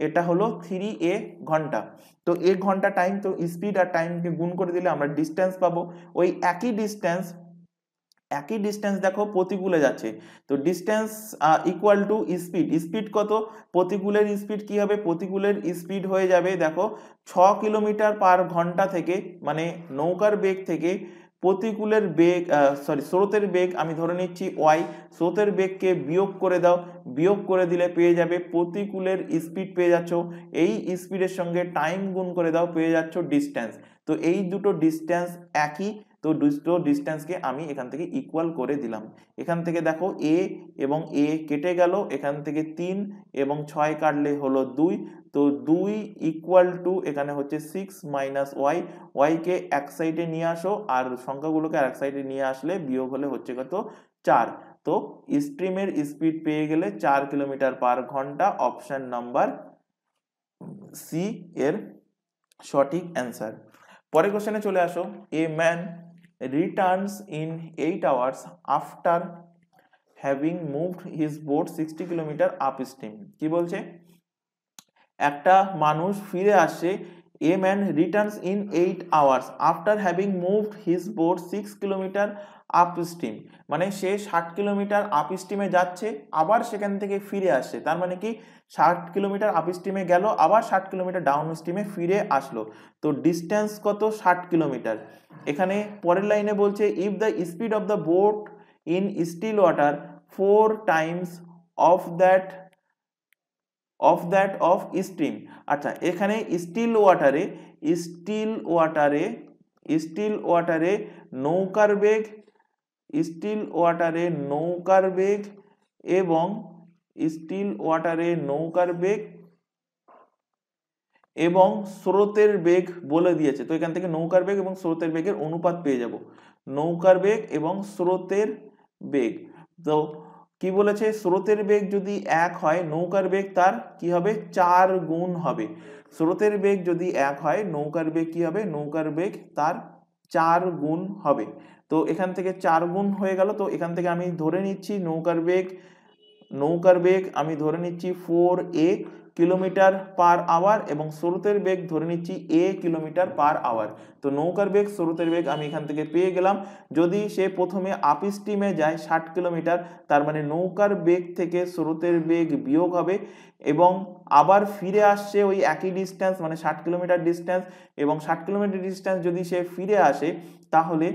এটা হলো 3 এ ঘন্টা। তো এ ঘন্টা টাইম, তো স্পিড আর টাইমকে গুণ করে দিলে আমরা ডিস্টেন্স পাবো। ওই একই ডিস্টেন্স দেখো প্রতিকূলে যাচ্ছে, তো distance equal to speed, speed কত, প্রতিকূলের স্পিড কি হবে, প্রতিকূলের স্পিড হয়ে যাবে দেখো 6 কিলোমিটার পার ঘন্টা থেকে, মানে নৌকার বেগ থেকে প্রতিকূলের বেগ স্রোতের বেগ আমি ধরে নিচ্ছি ওয়াই, স্রোতের বেগকে বিয়োগ করে দাও, বিয়োগ করে দিলে পেয়ে যাবে প্রতিকূলের স্পিড পেয়ে যাচ্ছ, এই স্পিডের সঙ্গে টাইম গুণ করে দাও পেয়ে যাচ্ছ ডিস্টেন্স। তো এই দুটো ডিস্টেন্স একই, তো দুটো ডিস্টেন্সকে আমি এখান থেকে ইকুয়াল করে দিলাম। এখান থেকে দেখো এ এবং এ কেটে গেল, এখান থেকে 3 এবং 6 কাটলে হলো 2, তো 2 ইকুয়াল টু এখানে হচ্ছে 6 মাইনাস ওয়াই, ওয়াইকে এক সাইডে নিয়ে আসো আর সংখ্যাগুলোকে আর এক সাইডে নিয়ে আসলে বিয়োগ হলে হচ্ছে কত 4। তো স্ট্রিমের স্পিড পেয়ে গেলে 4 কিলোমিটার পার ঘন্টা, অপশন নাম্বার সি এর সঠিক অ্যান্সার। পরের কোশ্চেনে চলে আসো, a man returns in 8 hours after having moved his boat 60 kilometre upstream। কি বলছে, একটা মানুষ ফিরে আসে, a man returns in 8 hours after having moved his boat 6 kilometre upstream, মানে সে 60 কিলোমিটার আপস্ট্রিমে যাচ্ছে আবার সেখান থেকে ফিরে আসছে, তার মানে কি 60 কিলোমিটার আপস্ট্রিমে গেল আবার 60 কিলোমিটার ডাউন স্ট্রিমে ফিরে আসলো। তো ডিস্টেন্স কত, 60 কিলোমিটার। এখানে পরের লাইনে বলছে if the speed of the boat in still water 4 times of that of stream. আচ্ছা, এখানে স্টিল ওয়াটারে নৌকার বেগ, স্টিল ওয়াটারে নৌকার বেগ এবং স্টিল ওয়াটারে নৌকার বেগ এবং স্রোতের বেগ বলে দিয়েছে। তো এখান থেকে নৌকার বেগ এবং স্রোতের বেগের অনুপাত পেয়ে যাব, নৌকার বেগ এবং স্রোতের বেগ। তো কি বলেছে, স্রোতের বেগ যদি 1 হয় নৌকার বেগ তার কি হবে 4 গুণ হবে, স্রোতের বেগ যদি 1 হয় নৌকার বেগ কি হবে, নৌকার বেগ তার 4 গুণ হবে। তো এখান থেকে 4 গুণ হয়ে গেল, তো এখান থেকে আমি ধরে নিচ্ছি নৌকার বেগ আমি ধরে নিচ্ছি 4a কিলোমিটার পার আওয়ার এবং স্রোতের বেগ ধরে নিচ্ছি a কিলোমিটার পার আওয়ার। তো নৌকার বেগ স্রোতের বেগ আমি এখান থেকে পেয়ে গেলাম। যদি সে প্রথমে আপ স্ট্রিমে যায় 60 কিলোমিটার, তার মানে নৌকার বেগ থেকে স্রোতের বেগ বিয়োগ হবে এবং আবার ফিরে আসছে ওই একই ডিস্টেন্স মানে 60 কিলোমিটার ডিস্টেন্স, এবং 60 কিলোমিটার ডিস্টেন্স যদি সে ফিরে আসে তাহলে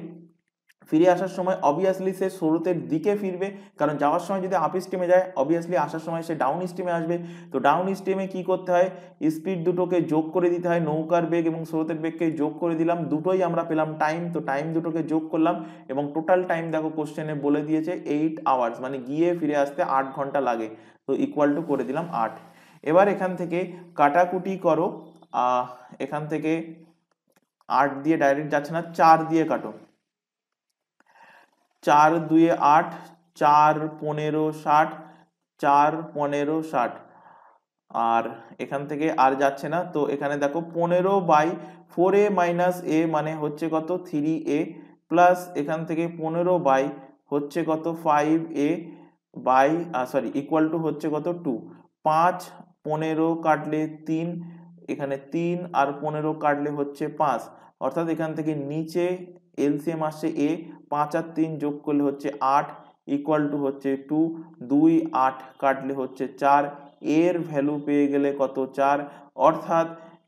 ফিরে আসার সময় অবভিয়াসলি সে স্রোতের দিকে ফিরবে, কারণ যাওয়ার সময় যদি আপ স্ট্রিমে যায় অবভিয়াসলি আসার সময় সে ডাউন স্ট্রিমে আসবে। তো ডাউন স্ট্রিমে কি করতে হয়, স্পিড দুটোকে যোগ করে দিতে হয়, নৌকার বেগ এবং স্রোতের বেগকে যোগ করে দিলাম, দুটোই আমরা পেলাম টাইম। তো টাইম দুটোকে যোগ করলাম এবং টোটাল টাইম দেখো কোশ্চেনে বলে দিয়েছে 8 আওয়ার্স, মানে গিয়ে ফিরে আসতে 8 ঘন্টা লাগে। তো ইকুয়াল টু করে দিলাম 8। এবার এখান থেকে কাটাকুটি করো, এখান থেকে 8 দিয়ে ডাইরেক্ট যাচ্ছে না, 4 দিয়ে কাটো, 4 2 8, 4 15 60, 4 15 60, আর এখান থেকে আর যাচ্ছে না। তো এখানে দেখো 15/4a মাইনাস a মানে হচ্ছে কত 3a, প্লাস এখান থেকে 15 হচ্ছে কত 5a বাই ইকুয়াল টু হচ্ছে কত 2। 5 15 কাটলে 3, এখানে 3 আর 15 কাটলে হচ্ছে 5, অর্থাৎ এখান থেকে নিচে এলসিএম আসছে a, 5 আর 3 যোগ করলে হচ্ছে 8 ইকুয়াল টু হচ্ছে 2, 2 8 কাটলে হচ্ছে 4, এর ভ্যালু পেয়ে গেলে কত 4, অর্থাৎ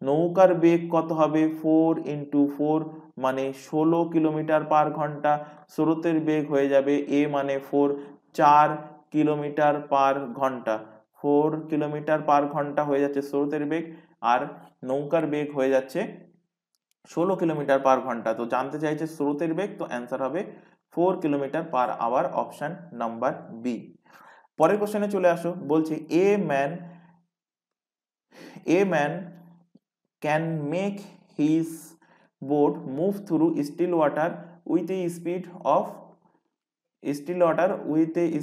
নৌকার বেগ কত হবে 4 × 4 মানে 16 কিলোমিটার পার ঘন্টা, স্রোতের বেগ হয়ে যাবে a মানে 4, 4 কিলোমিটার পার ঘন্টা, 4 কিলোমিটার পার ঘন্টা হয়ে যাচ্ছে স্রোতের বেগ, আর নৌকার বেগ হয়ে যাচ্ছে 16 কিলোমিটার পার ঘন্টা। তো জানতে চাইছে স্রোতের বেগ, তো অ্যান্সার হবে 4 kilometre per hour, option number B. পরের কোশ্চেনে চলে আসো, বলছে a man can make his boat move through still water with a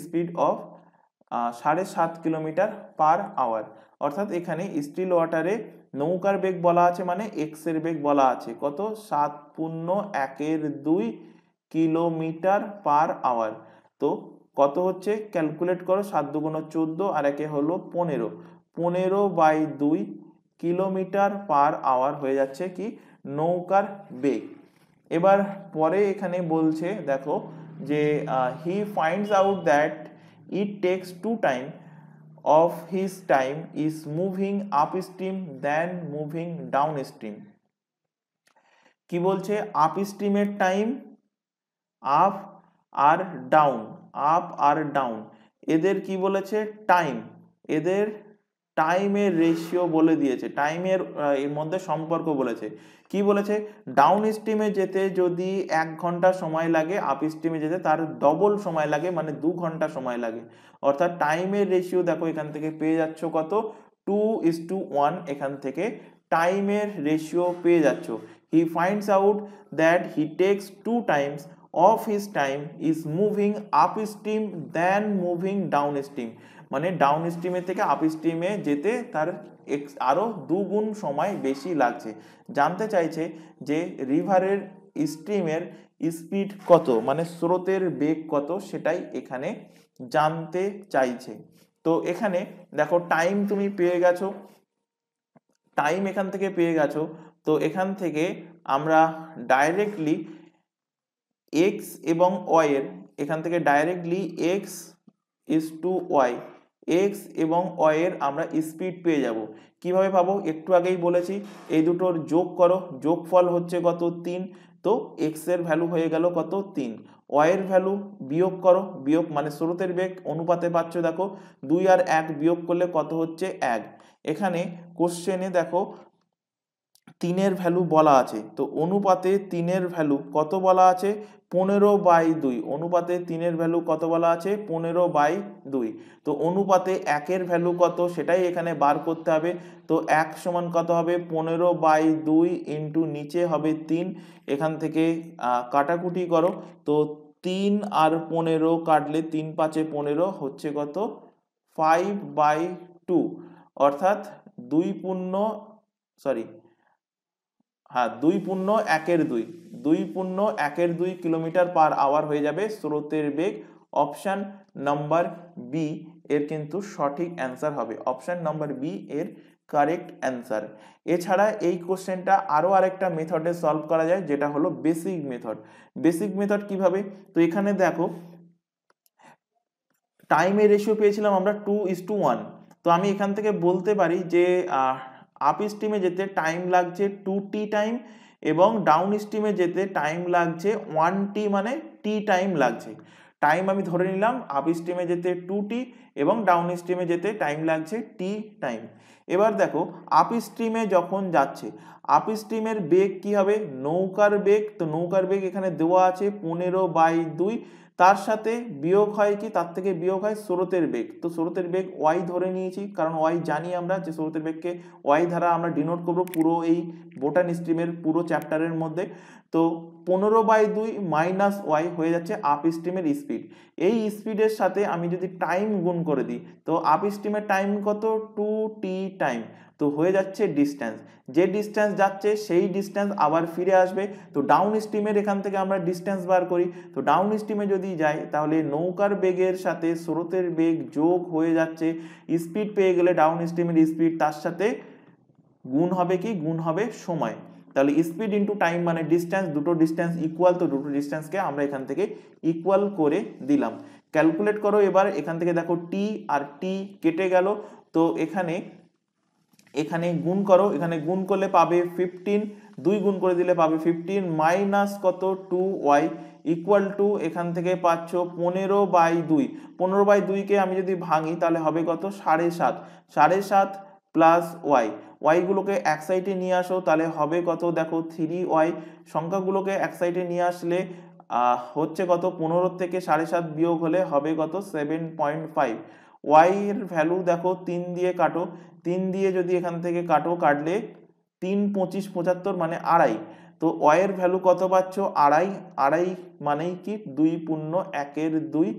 speed of 7.5 kilometre per hour. অর্থাৎ এখানে স্টিল ওয়াটারে নৌকার বেগ বলা আছে, মানে এক্স এর বেগ বলা আছে কত, 7.1 কিলোমিটার পার আওয়ার। তো কত হচ্ছে ক্যালকুলেট করো, 7 দুগুণ 14 আর একে হলো 15, 15/2 কিলোমিটার পার আওয়ার হয়ে যাচ্ছে কি নৌকার বেগ। এবার পরে এখানে বলছে দেখো যে হি finds out that it takes 2 time of his time is moving upstream than moving downstream। কি বলছে, আপ স্ট্রিমের টাইম, আপ আর ডাউন, এদের কি বলেছে টাইম, এদের টাইমের রেশিও বলে দিয়েছে, টাইমের এর মধ্যে সম্পর্ক বলেছে। কি বলেছে, ডাউন স্ট্রিমে যেতে যদি 1 ঘন্টা সময় লাগে, আপ স্ট্রিমে যেতে তার ডবল সময় লাগে, মানে 2 ঘন্টা সময় লাগে। অর্থাৎ টাইমের রেশিও দেখো এখান থেকে পেয়ে যাচ্ছ কত, 2:1, এখান থেকে টাইমের রেশিও পেয়ে যাচ্ছ। হি finds out that he takes 2 Times of his time is moving upstream than moving downstream, মানে ডাউন স্ট্রিমের থেকে আপ স্ট্রিমে যেতে তার আরো 2 গুণ সময় বেশি লাগছে। জানতে চাইছে যে রিভারের স্ট্রিমের স্পিড কত, মানে স্রোতের বেগ কত, সেটাই এখানে জানতে চাইছে। তো এখানে দেখো টাইম তুমি পেয়ে গেছো, টাইম এখান থেকে পেয়ে গেছো। তো এখান থেকে আমরা ডাইরেক্টলি এক্স এবং ওয়াই এর, এখান থেকে ডাইরেক্টলি এক্স এবং ওয়াই এর আমরা স্পিড পেয়ে যাব। কিভাবে পাবো, একটু আগেই বলেছি, এই দুটোর যোগ করো, যোগফল হচ্ছে কত 3, তো এক্স এর ভ্যালু হয়ে গেল কত 3, ওয়াই এর ভ্যালু বিয়োগ করো, বিয়োগ মানে স্রোতের বেগ অনুপাতে পাচ্ছ, দেখো 2 আর 1 বিয়োগ করলে কত হচ্ছে 1। এখানে কোশ্চেনে দেখো 3 এর ভ্যালু বলা আছে, তো অনুপাতে 3 এর ভ্যালু কত বলা আছে, 15/2, অনুপাতে 3 এর ভ্যালু কত বলা আছে 15/2। তো অনুপাতে 1 এর ভ্যালু কত সেটাই এখানে বার করতে হবে। তো 1 সমান কত হবে 15/2 ইন্টু নিচে হবে 3, এখান থেকে কাটাকুটি করো, তো 3 আর 15 কাটলে 3 5 15 হচ্ছে কত 5/2, অর্থাৎ 2 পূর্ণ 2.1/2 কিলোমিটার পার আওয়ার হয়ে যাবে স্রোতের বেগ। অপশন নাম্বার বি এর কিন্তু সঠিক অ্যান্সার হবে, অপশন নাম্বার বি এর কারেক্ট অ্যান্সার। এছাড়া এই কোশ্চেনটা আরো আরেকটা মেথডে সলভ করা যায়, যেটা হলো বেসিক মেথড। বেসিক মেথড কিভাবে, তো এখানে দেখো টাইমের রেশিও পেয়েছিলাম আমরা 2:1, তো আমি এখান থেকে বলতে পারি যে আপ স্ট্রিমে যেতে টাইম লাগছে 2t টাইম, এবং ডাউন স্ট্রিমে যেতে টাইম লাগছে 1t, মানে টি টাইম লাগছে। টাইম আমি ধরে নিলাম আপ স্ট্রিমে যেতে 2t এবং ডাউন স্ট্রিমে যেতে টাইম লাগছে টি টাইম। এবার দেখো আপ স্ট্রিমে যখন যাচ্ছে, আপ স্ট্রিমের বেগ কি হবে, নৌকার বেগ, তো নৌকার বেগ এখানে দেওয়া আছে 15/2, তার সাথে বিয়োগ হয় কি, তার থেকে বিয়োগ হয় স্রোতের বেগ। তো স্রোতের বেগ ওয়াই ধরে নিয়েছি, কারণ ওয়াই জানি আমরা যে স্রোতের বেগকে ওয়াই দ্বারা আমরা ডিনোট করবো পুরো এই বোটান স্ট্রিমের পুরো চ্যাপ্টারের মধ্যে। তো 15/2 মাইনাস ওয়াই হয়ে যাচ্ছে আপ স্ট্রিমের স্পিড। এই স্পিডের সাথে আমি যদি টাইম গুণ করে দিই, তো আপ স্ট্রিমের টাইম কত 2t টাইম, তো হয়ে যাচ্ছে ডিস্টেন্স, যে ডিস্টেন্স যাচ্ছে সেই ডিস্টেন্স আবার ফিরে আসবে। তো ডাউন স্ট্রিমের এখান থেকে আমরা ডিস্টেন্স বার করি, তো ডাউন স্ট্রিমে যদি যাই তাহলে নৌকার বেগের সাথে স্রোতের বেগ যোগ হয়ে যাচ্ছে, স্পিড পেয়ে গেলে ডাউন স্ট্রিমের স্পিড, তার সাথে গুণ হবে কি, গুণ হবে সময়। তাহলে স্পিড ইন্টু টাইম মানে ডিস্টেন্স, দুটো ডিস্টেন্স ইকুয়াল, তো দুটো ডিস্টেন্সকে আমরা এখান থেকে ইকুয়াল করে দিলাম। ক্যালকুলেট করো এবার, এখান থেকে দেখো টি আর টি কেটে গেল, তো এখানে গুণ করো, এখানে গুণ করলে পাবে 15, 2 গুণ করে দিলে পাবে 15 মাইনাস কত 2y ইকুয়াল টু, এখান থেকে পাচ্ছ 15/2, 15/2 কে আমি যদি ভাঙি তাহলে হবে কত 7.5 প্লাস ওয়াই, ওয়াই গুলোকে এক সাইডে নিয়ে আসো, তাহলে হবে কত দেখো 3y, সংখ্যাগুলোকে এক সাইডে নিয়ে আসলে হচ্ছে কত 15 থেকে 7.5 বিয়োগ হলে হবে কত 7.5। ওয়াই এর ভ্যালু দেখো 3 দিয়ে কাটো, 3 দিয়ে যদি এখান থেকে কাটো, কাটলে 3 25 75 মানে আড়াই। তো ওয়াই এর ভ্যালু কত পাচ্ছ আড়াই। আড়াই মানেই কি 2.1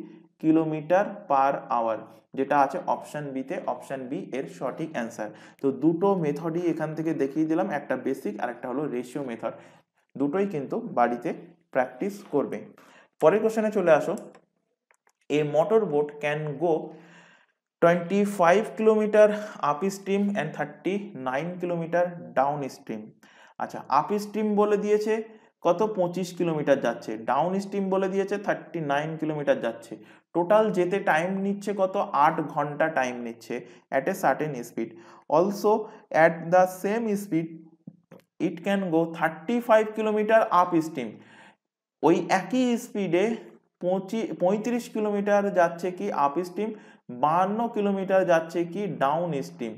কিলোমিটার পার আওয়ার, যেটা আছে অপশন বি তে। অপশন বি এর সঠিক অ্যান্সার। তো দুটো মেথডই এখান থেকে দেখিয়ে দিলাম, একটা বেসিক আর একটা হলো রেশিও মেথড। দুটোই কিন্তু বাড়িতে প্র্যাকটিস করবে। পরের কোশ্চেনে চলে আসো। A motor boat can go 25 kilometre up stream and 39 kilometre down stream. আচ্ছা, আপ স্ট্রিম বলে দিয়েছে কত 25 কিলোমিটার যাচ্ছে, ডাউন স্ট্রিম বলে দিয়েছে 39 কিলোমিটার যাচ্ছে। টোটাল যেতে টাইম নিচ্ছে কত 8 ঘন্টা টাইম নিচ্ছে at a certain speed. Also at the same speed it can go 35 kilometre up stream. ওই একই স্পিডে 35 কিলোমিটার যাচ্ছে কি আপ স্ট্রিম, 52 কিলোমিটার যাচ্ছে কি ডাউন স্ট্রিম,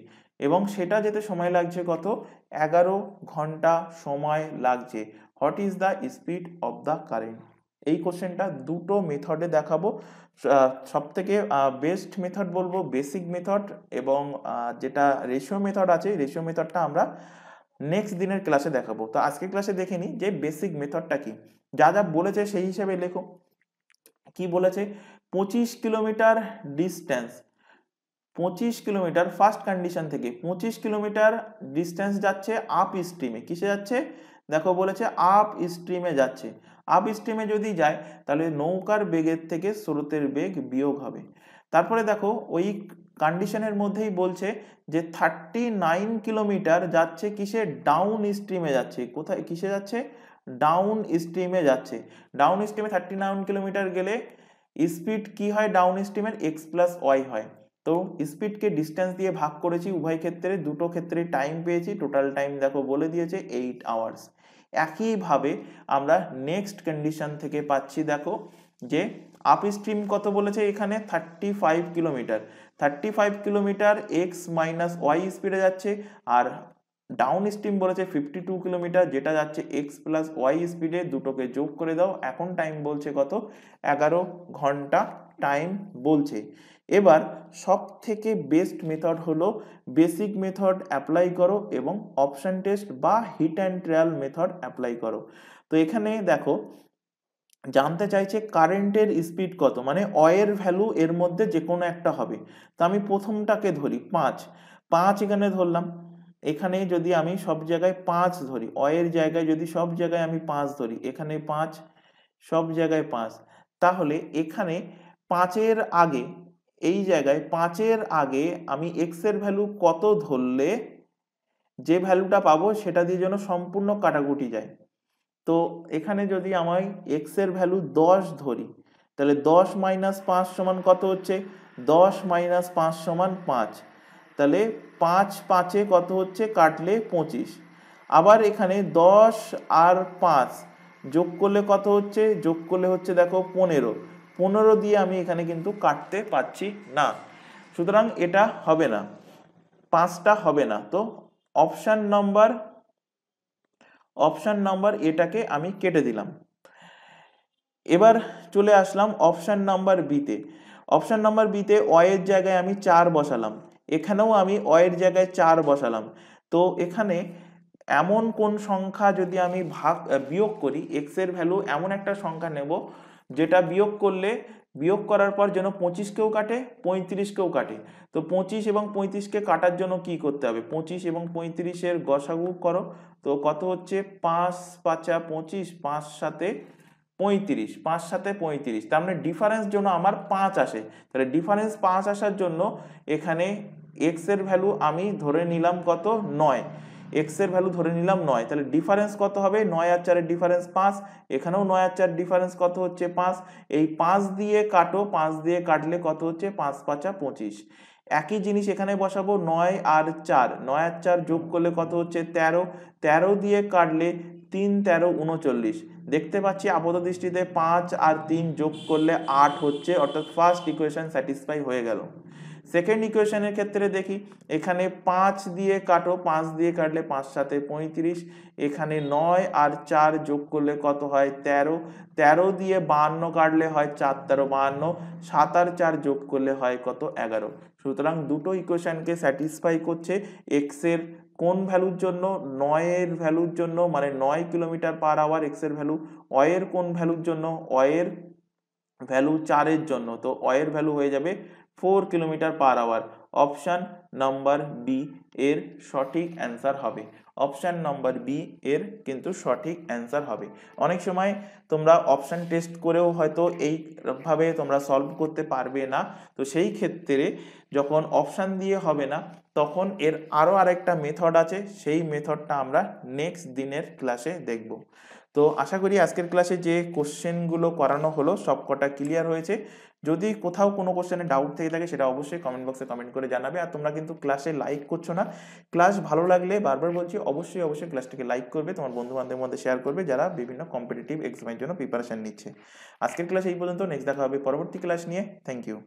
এবং সেটা যেতে সময় লাগছে কত 11 ঘন্টা সময় লাগছে। What is the speed of the current? এই কোশ্চেনটা দুটো মেথডে দেখাবো। সব থেকে বেস্ট মেথড বলবো বেসিক মেথড, এবং যেটা রেশিও মেথড আছে রেশিও মেথডটা আমরা নেক্সট দিনের ক্লাসে দেখাবো। তো আজকে ক্লাসে দেখে নিই যে বেসিক মেথডটা কি। যা যা বলেছে সেই হিসেবে লেখো। কি বলেছে 25 kilometre distance, 25 kilometre first condition থেকে 25 কিলোমিটার ডিস্টেন্স যাচ্ছে আপ স্ট্রিমে। কিসে যাচ্ছে দেখো বলেছে আপ স্ট্রিমে যাচ্ছে। আপ স্ট্রিমে যদি যায় তাহলে নৌকার বেগের থেকে স্রোতের বেগ বিয়োগ হবে। তারপরে দেখো ওই কন্ডিশনের মধ্যেই বলছে যে 39 কিলোমিটার যাচ্ছে কিসে ডাউন স্ট্রিমে যাচ্ছে। কোথায় কিসে যাচ্ছে ডাউন স্ট্রিমে যাচ্ছে। ডাউন স্ট্রিমে 39 কিলোমিটার গেলে স্পিড কি হয় ডাউন স্ট্রিমের এক্স প্লাস ওয়াই হয়। তো স্পিডকে ডিস্টেন্স দিয়ে ভাগ করেছি উভয় ক্ষেত্রে, দুটো ক্ষেত্রে টাইম পেয়েছি। টোটাল টাইম দেখো বলে দিয়েছে 8 আওয়ার্স। একইভাবে আমরা নেক্সট কন্ডিশন থেকে পাচ্ছি দেখো যে আপ স্ট্রিম কত বলেছে এখানে 35 kilometre. 35 kilometre x minus y স্পিডে যাচ্ছে, আর ডাউন স্ট্রিম বলেছে 52 কিলোমিটার যেটা যাচ্ছে এক্স প্লাস ওয়াই স্পিডে। দুটোকে যোগ করে দাও, এখন টাইম বলছে কত 11 ঘন্টা টাইম বলছে। এবার সব থেকে বেস্ট মেথড হলো বেসিক মেথড অ্যাপ্লাই করো এবং অপশন টেস্ট বা hit and trial method apply করো। তো এখানে দেখো জানতে চাইছে কারেন্টের স্পিড কত, মানে অয়ের ভ্যালু এর মধ্যে যে কোনো একটা হবে। তো আমি প্রথমটাকে ধরি 5 এখানে ধরলাম। এখানে যদি আমি সব জায়গায় 5 ধরি, অয়ের জায়গায় যদি সব জায়গায় আমি 5 ধরি, এখানে 5 সব জায়গায় 5, তাহলে এখানে 5-এর আগে এই জায়গায় 5-এর আগে আমি এক্স এর ভ্যালু কত ধরলে যে ভ্যালুটা পাবো সেটা দিয়ে যেন সম্পূর্ণ কাটাকুটি যায়। তো এখানে যদি আমি এক্স এর ভ্যালু 10 ধরি, তাহলে 10 মাইনাস 5 সমান কত হচ্ছে 10 মাইনাস 5 সমান 5। তাহলে 5 5-এ কত হচ্ছে কাটলে 25। আবার এখানে 10 আর 5 যোগ করলে কত হচ্ছে, যোগ করলে হচ্ছে দেখো 15 দিয়ে আমি এখানে কিন্তু কাটতে পারছি না, সুতরাং এটা হবে না, 5টা হবে না। তো অপশন নাম্বার এটাকে আমি কেটে দিলাম। এবার চলে আসলাম অপশন নাম্বার বিতে। অপশন নাম্বার বিতে অয়ের জায়গায় আমি 4 বসালাম, এখানেও আমি অয়ের জায়গায় 4 বসালাম। তো এখানে এমন কোন সংখ্যা যদি আমি বিয়োগ করি, এক্স এর ভ্যালু এমন একটা সংখ্যা নেব যেটা বিয়োগ করার পর যেন 25কেও কাটে 35কেও কাটে। তো 25 এবং 35কে কাটার জন্য কি করতে হবে, 25 এবং 35-এর গসাগু করো। তো কত হচ্ছে 5 5 25, 5 7 35, 5 7 35, তার মানে ডিফারেন্স জন্য আমার 5 আসে। তাহলে ডিফারেন্স 5 আসার জন্য এখানে এক্স এর ভ্যালু আমি ধরে নিলাম কত 9, এক্স এর ভ্যালু ধরে নিলাম 9। তাহলে ডিফারেন্স কত হবে 9 আর 4 এর ডিফারেন্স 5, এখানেও 9 আর 4 ডিফারেন্স কত হচ্ছে 5। এই 5 দিয়ে কাটো, 5 দিয়ে কাটলে কত হচ্ছে 5 5 25। একই জিনিস এখানে বসাবো 9 আর 4, 9 আর 4 যোগ করলে কত হচ্ছে 13, 13 দিয়ে কাটলে 3 13 39। দেখতে পাচ্ছি আপাত দৃষ্টিতে 5 আর 3 যোগ করলে 8 হচ্ছে, অর্থাৎ ফার্স্ট ইকুয়েশন স্যাটিসফাই হয়ে গেল। সেকেন্ড ইকুয়েশনের ক্ষেত্রে দেখি, এখানে 5 দিয়ে কাটো, 5 দিয়ে কাটলে 5 7 35, এখানে 9 আর 4 যোগ করলে কত হয় 13, 13 দিয়ে 52 কাটলে হয় 4 13 52, 7 আর 4 যোগ করলে হয় কত 11। সুতরাং দুটো ইকুয়েশনকে স্যাটিসফাই করছে। এক্স এর কোন ভ্যালুর জন্য, 9 এর ভ্যালুর জন্য, মানে 9 কিলোমিটার পার আওয়ার এক্স এর ভ্যালু, ওয়াই এর কোন ভ্যালুর জন্য, ওয়াই এর ভ্যালু 4 এর জন্য, তো ওয়াই এর ভ্যালু হয়ে যাবে 4 kilometre per hour. Option number B এর সঠিক অ্যান্সার হবে। অপশন নাম্বার বি এর কিন্তু সঠিক অ্যান্সার হবে। অনেক সময় তোমরা অপশন টেস্ট করেও হয়তো এইভাবে তোমরা সলভ করতে পারবে না, তো সেই ক্ষেত্রে যখন অপশন দিয়ে হবে না তখন এর আরও আরেকটা মেথড আছে, সেই মেথডটা আমরা নেক্সট দিনের ক্লাসে দেখব। তো আশা করি আজকের ক্লাসে যে কোশ্চেনগুলো করানো হলো সবকটা ক্লিয়ার হয়েছে। যদি কোথাও কোনো কোশ্চেনে ডাউট থেকে থাকে সেটা অবশ্যই কমেন্ট বক্সে কমেন্ট করে জানাবে। আর তোমরা কিন্তু ক্লাসে লাইক করছো না, ক্লাস ভালো লাগলে বারবার বলছি অবশ্যই ক্লাসটিকে লাইক করবে, তোমার বন্ধু বান্ধবের মধ্যে শেয়ার করবে যারা বিভিন্ন কম্পিটিটিভ এক্সামের জন্য প্রিপারেশন নিচ্ছে। আজকের ক্লাস এই পর্যন্ত, নেক্সট দেখা হবে পরবর্তী ক্লাস নিয়ে। Thank you.